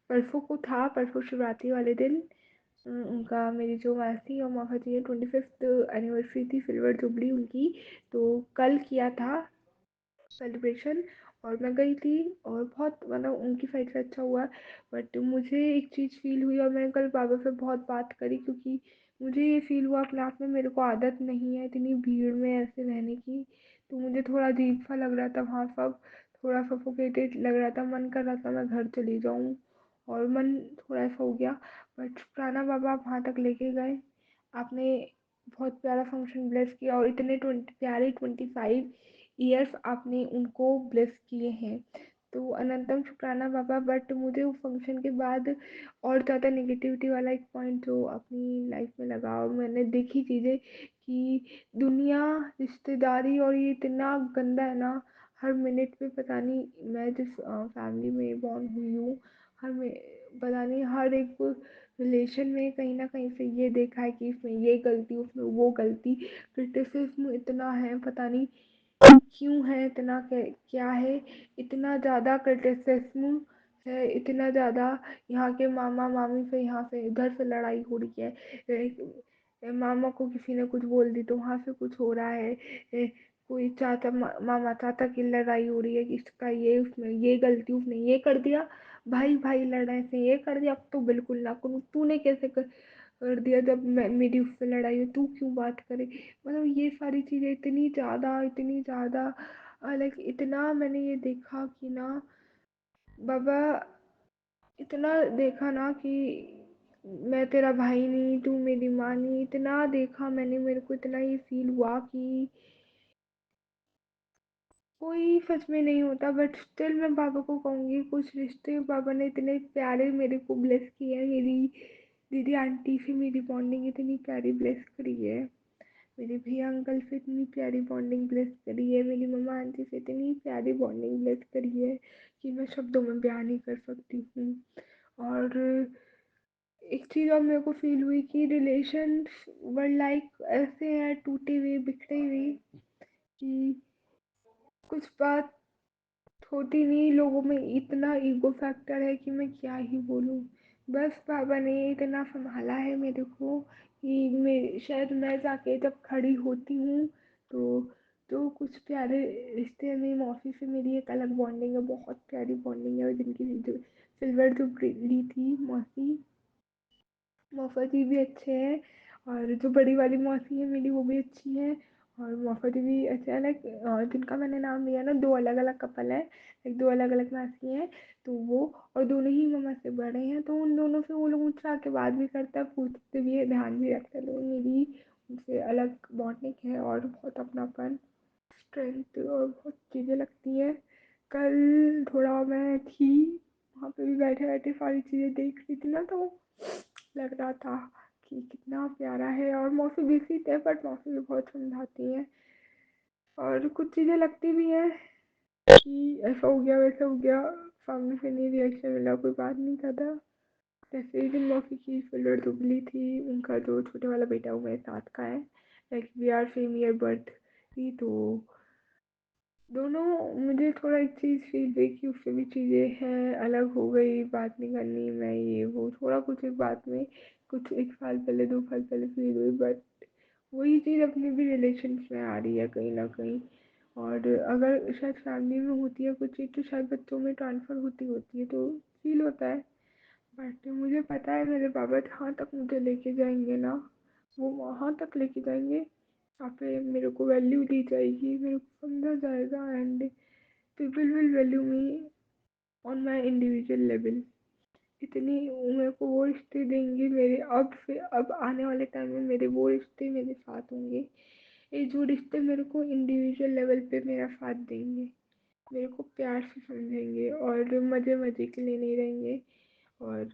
परसों को था, परसों शिवरात्रि वाले दिन उनका, मेरी जो मासी और मामा जी है 25th एनिवर्सरी थी सिल्वर जुबली उनकी, तो कल किया था सेलिब्रेशन, और मैं गई थी और बहुत मतलब उनकी साइड से अच्छा हुआ। बट मुझे एक चीज़ फील हुई और मैंने कल बाबा से बहुत बात करी, क्योंकि मुझे ये फील हुआ अपने आप में मेरे को आदत नहीं है इतनी भीड़ में ऐसे रहने की, तो मुझे थोड़ा अजीब सा लग रहा था वहाँ सब, थोड़ा सफोकेटेड लग रहा था, मन कर रहा था मैं घर चली जाऊँ, और मन थोड़ा ऐसा हो गया। बट शुक्राना बाबा, आप वहाँ तक लेके गए, आपने बहुत प्यारा फंक्शन ब्लेस किया, और इतने 20 प्यारे 25 ईयर्स आपने उनको ब्लेस किए हैं, तो अनंतम शुक्राना बाबा। बट मुझे उस फंक्शन के बाद और ज़्यादा नेगेटिविटी वाला एक पॉइंट जो अपनी लाइफ में लगा और मैंने देखी चीज़ें कि दुनिया, रिश्तेदारी और ये इतना गंदा है ना। हर मिनट पे पता नहीं मैं जिस फैमिली में बॉर्न हुई हूँ, पता नहीं हर एक रिलेशन में कहीं ना कहीं से ये देखा है कि इसमें ये गलती, उसमें वो गलती। क्रिटिसिज्म इतना है, पता नहीं क्यों है इतना, क्या है, इतना ज़्यादा क्रिटिसिज्म है, इतना ज़्यादा। यहाँ के मामा मामी से, यहाँ से इधर से लड़ाई हो रही है। मामा को किसी ने कुछ बोल दी तो वहाँ से कुछ हो रहा है। कोई चाचा, मामा चाचा की लड़ाई हो रही है कि इसका ये, उसमें ये गलती, उसने ये कर दिया। भाई भाई लड़ रहे हैं, ये कर दिया, अब तो बिल्कुल ना करूँ, तूने कैसे कर दिया, जब मेरी उससे लड़ाई हुई तू क्यों बात करे। मतलब ये सारी चीज़ें इतनी ज़्यादा लाइक इतना मैंने ये देखा कि ना बाबा, इतना देखा ना कि मैं तेरा भाई नहीं, तू मेरी माँ नहीं, इतना देखा मैंने। मेरे को इतना ये फील हुआ कि कोई सच में नहीं होता। बट स्टिल मैं बाबा को कहूँगी, कुछ रिश्ते बाबा ने इतने प्यारे मेरे को ब्लेस किए हैं। मेरी दीदी आंटी से मेरी बॉन्डिंग इतनी प्यारी ब्लेस करी है, मेरे भैया अंकल से इतनी प्यारी बॉन्डिंग ब्लेस करी है, मेरी मम्मा आंटी से इतनी प्यारी बॉन्डिंग ब्लेस करी है कि मैं शब्दों में बयान नहीं कर सकती हूँ। और एक चीज़ और मेरे को फील हुई कि रिलेशन वर लाइक ऐसे हैं, टूटे हुए, बिखरे हुए, कि कुछ बात होती नहीं। लोगों में इतना ईगो फैक्टर है कि मैं क्या ही बोलूँ। बस बाबा ने इतना संभाला है मेरे को कि शायद मैं जाके जब खड़ी होती हूँ तो कुछ प्यारे रिश्ते हैं। मेरी मौसी से मेरी एक अलग बॉन्डिंग है, बहुत प्यारी बॉन्डिंग है। और जिनकी जो सिल्वर जुबली ली थी मौसी, मौसा जी भी अच्छे हैं। और जो बड़ी वाली मौसी है मेरी, वो भी अच्छी है। और मौसा जी भी अच्छे हैं। लाइक जिनका मैंने नाम लिया ना, दो अलग अलग कपल है, एक दो अलग अलग मौसी हैं। तो वो, और दोनों ही मम्मा से बड़े हैं, तो उन दोनों से वो लोग मुझसे आके बात भी करते हैं, पूछते भी है, ध्यान भी रखते हैं। लोग मेरी उनसे अलग बॉन्डिंग है और बहुत अपनापन, स्ट्रेंथ और बहुत चीज़ें लगती हैं। कल थोड़ा मैं थी वहाँ पे भी बैठे बैठे सारी चीज़ें देख रही थी ना, तो लग रहा था कि कितना प्यारा है। और मौसी बिजी थे, बट मौसी भी बहुत समझाती हैं। और कुछ चीज़ें लगती भी हैं कि ऐसा हो गया, वैसा हो गया, सामने से नहीं रिएक्शन मिला, कोई बात नहीं करता। जैसे ही जिन मौसी की फिलर दुबली थी, उनका जो छोटे वाला बेटा वो मेरे साथ का है, like we are same year birth थी। तो दोनों, मुझे थोड़ा एक चीज़ फील हुई कि उससे भी चीज़ें हैं, अलग हो गई, बात नहीं करनी, मैं ये वो थोड़ा कुछ एक बात में, कुछ एक साल पहले, 2 साल पहले फील हुई। बट वही चीज़ अपनी भी रिलेशन में आ रही है कहीं ना कहीं। और अगर शायद फैमिली में होती है कुछ चीज़, तो शायद बच्चों में ट्रांसफ़र होती है, तो फील होता है। बट मुझे पता है मेरे बाबा जहाँ तक मुझे लेके जाएंगे ना, वो वहाँ तक लेके जाएंगे जहाँ पे मेरे को वैल्यू दी जाएगी, मेरे को समझा जाएगा। And people will value me on my individual level. इतनी मेरे को वो रिश्ते देंगे मेरे, अब से अब आने वाले टाइम में मेरे वो रिश्ते मेरे साथ होंगे। ये जो रिश्ते मेरे को इंडिविजुअल लेवल पे मेरा साथ देंगे, मेरे को प्यार से समझेंगे और मज़े मज़े के लिए नहीं रहेंगे। और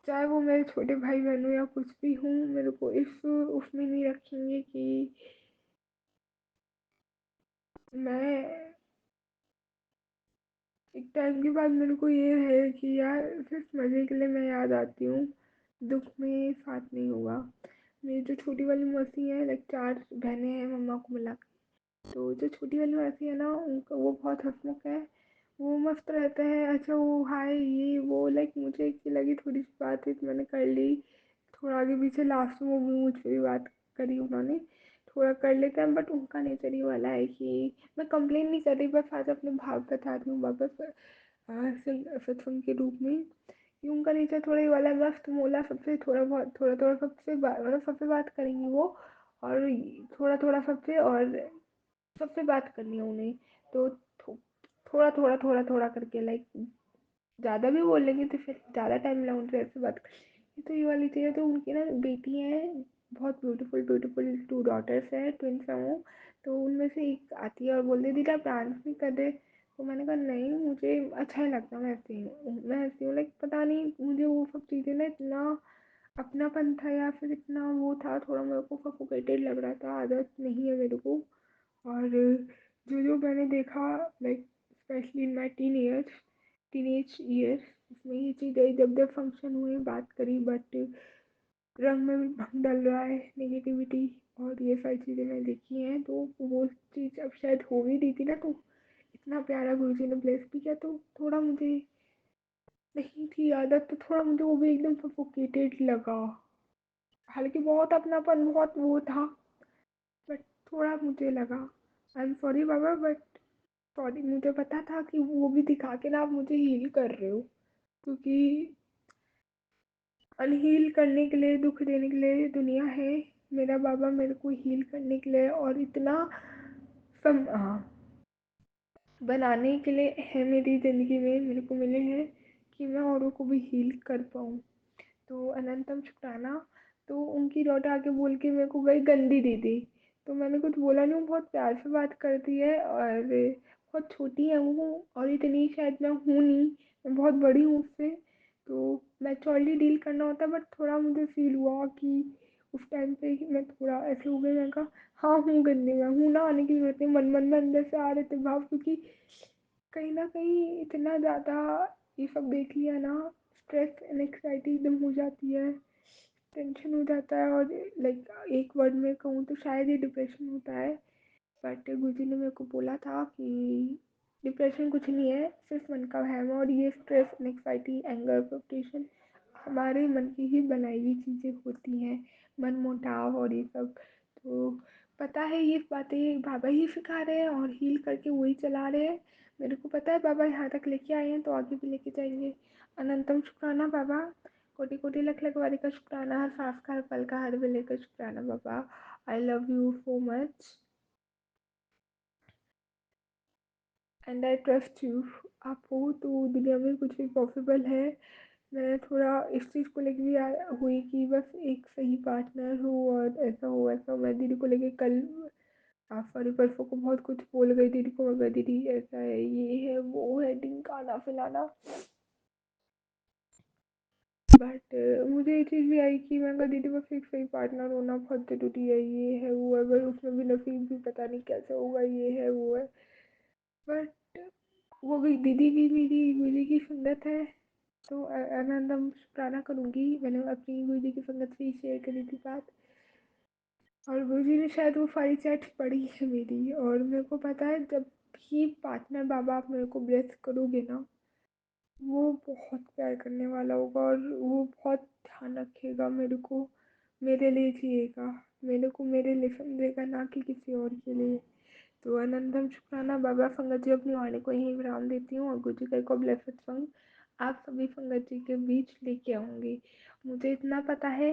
चाहे वो मेरे छोटे भाई बहन हो या कुछ भी हूँ, मेरे को इस उसमें नहीं रखेंगे कि मैं, एक टाइम के बाद मेरे को ये है कि यार सिर्फ मज़े के लिए मैं याद आती हूँ, दुख में साथ नहीं होगा। मेरी जो छोटी वाली मौसी है, लाइक 4 बहनें हैं मम्मा को मिला के, तो जो छोटी वाली मौसी है ना, उनका वो बहुत हंसमुख है, वो मस्त रहते हैं। अच्छा वो हाय ये वो, लाइक मुझे एक लगी थोड़ी सी बात है तो मैंने कर ली, थोड़ा आगे पीछे लास्ट में वो भी मुझ पे भी बात करी उन्होंने, थोड़ा कर लेते हैं। बट उनका नेचर ही वाला है कि मैं कंप्लेन नहीं कर रही, बस आज अपने भाव बता रही हूँ वापस सत्संग के रूप में, कि उनका नेचर थोड़ा ही वाला है। मस्त मोला, सबसे थोड़ा बहुत, थोड़ा थोड़ा सबसे मतलब सबसे बात करेंगी वो, और थोड़ा थोड़ा सबसे, और सबसे बात करनी है उन्हें। तो थोड़ा थोड़ा थोड़ा थोड़ा करके, लाइक ज़्यादा भी बोल लेंगे तो फिर ज़्यादा टाइम लगाऊंगी ऐसे बात करने। तो ये वाली चीज़ है। तो उनकी ना बेटी है, बहुत ब्यूटीफुल ब्यूटीफुल 2 डॉटर्स हैं, ट्विंस हैं वो। तो उनमें से एक आती है और बोल दे दीदा डांस नहीं कर दे, तो मैंने कहा नहीं, मुझे अच्छा नहीं लगता, मैं ऐसी हूँ, मैं ऐसी हूँ। लाइक पता नहीं मुझे वो सब चीज़ें ना इतना अपनापन था या फिर इतना वो था, थोड़ा मेरे को सफोकेटेड लग रहा था, आदत नहीं है मेरे को। और जो जो मैंने देखा, like specially in my teenage years, उसमें ये चीज़ें जब जब फंक्शन हुए बात करी, बट रंग में भी भंग डल रहा है नेगेटिविटी, और ये सारी चीज़ें मैंने देखी हैं। तो वो चीज़ अब शायद हो भी रही थी ना, तो इतना प्यारा गुरुजी ने ब्लेस भी किया, तो थोड़ा मुझे नहीं थी आदत, तो थोड़ा मुझे वो भी एकदम सफोकेटेड लगा। हालांकि बहुत अपनापन, बहुत वो था, बट थोड़ा मुझे लगा। I am sorry Baba, but sorry, मुझे पता था कि वो भी दिखा के ना आप मुझे हील कर रहे हो, क्योंकि अनहील करने के लिए, दुख देने के लिए दुनिया है। मेरा बाबा मेरे को हील करने के लिए और इतना सम बनाने के लिए है मेरी ज़िंदगी में, मेरे को मिले हैं कि मैं औरों को भी हील कर पाऊँ। तो अनंतम शुक्राना। तो उनकी डॉटर आके बोल के मेरे को गई गंदी दीदी, तो मैंने कुछ बोला नहीं, वो बहुत प्यार से बात करती है और बहुत छोटी है वो, और इतनी शायद मैं हूँ नहीं, मैं बहुत बड़ी हूँ उससे। तो मैच्योरली डील करना होता है, बट थोड़ा मुझे फील हुआ कि उस टाइम पे ही मैं थोड़ा ऐसे हो गई। मैंने कहा हाँ हूँ गंदी, मैं हूँ ना, आने की जरूरत नहीं। मन मन में अंदर से आ रहे थे भाव, क्योंकि कहीं ना कहीं इतना ज़्यादा ये सब देख लिया ना, स्ट्रेस एंग्जाइटी एकदम हो जाती है, टेंशन हो जाता है, और लाइक एक वर्ड में कहूँ तो शायद ये डिप्रेशन होता है। बट गुरुजी ने मेरे को बोला था कि डिप्रेशन कुछ नहीं है, सिर्फ मन का वहम है, और ये स्ट्रेस एंग्जाइटी एंगर फ्रस्ट्रेशन हमारे मन की ही बनाई हुई चीज़ें होती हैं, मन मुटाव और ये सब। तो पता है ये बातें बाबा ही सिखा रहे हैं और हील करके वही चला रहे हैं। मेरे को पता है बाबा यहाँ तक लेके आए हैं तो आगे भी लेके जाएंगे। अनंतम शुक्राना बाबा, कोटि कोटि लख लख बारी का शुक्राना, हर सांस का, हर पल का, हर वेले का शुक्राना बाबा। I love you so much and I trust you. आप हो तो दुनिया में कुछ भी पॉसिबल है। मैं थोड़ा इस चीज़ को लेके भी हुई कि बस एक सही पार्टनर हो, और ऐसा हो वैसा हो। मैं दीदी को लेके कल सॉरी परसों को बहुत कुछ बोल गई दीदी को, मगर दीदी ऐसा है, ये है, वो है, ढिंकाना फैलाना। बट मुझे ये चीज़ भी आई कि मैं कहा दीदी बस एक सही पार्टनर होना बहुत ज़रूरी है, ये है वो है, अगर उसमें भी नसीब भी पता नहीं कैसे होगा, ये है वो है। बट वो भी दीदी भी मेरी गुरुजी की संगत है, तो आनंदम शुक्राना करूँगी। मैंने अपनी गुरुजी की संगत से ही शेयर करी थी बात, और गुरुजी ने शायद वो सारी चैट्स पढ़ी है मेरी, और मेरे को पता है जब भी पार्टनर बाबा आप मेरे को ब्लेस करोगे ना, वो बहुत प्यार करने वाला होगा, और वो बहुत ध्यान रखेगा मेरे को, मेरे लिए जिएगा, मेरे को मेरे लिए समझेगा, ना कि किसी और के लिए। तो आनंदम शुक्राना बाबा। संगत जी अपनी वाणी को यहीं विराम देती हूँ, और गुरु जी का ब्लेसड सॉन्ग आप सभी संगत जी के बीच लेके आऊँगी। मुझे इतना पता है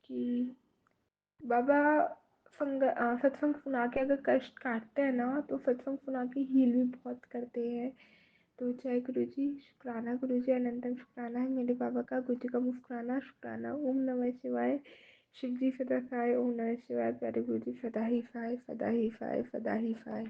कि बाबा सत्संग सुना के अगर कष्ट काटते हैं ना, तो सत्संग सुना के हील भी बहुत करते हैं। तो जय गुरु जी, शुक्राना गुरु जी, अनंतम शुक्राना है मेरे बाबा का, गुरु जी का मुस्कुराना शुक्राना। ओम नमः शिवाय। शिव जी सदा सहाय, ओम नमः शिवाय। प्यारे गुरु जी सदा ही सहाय, सदा ही सहाय, सदा ही सहाय।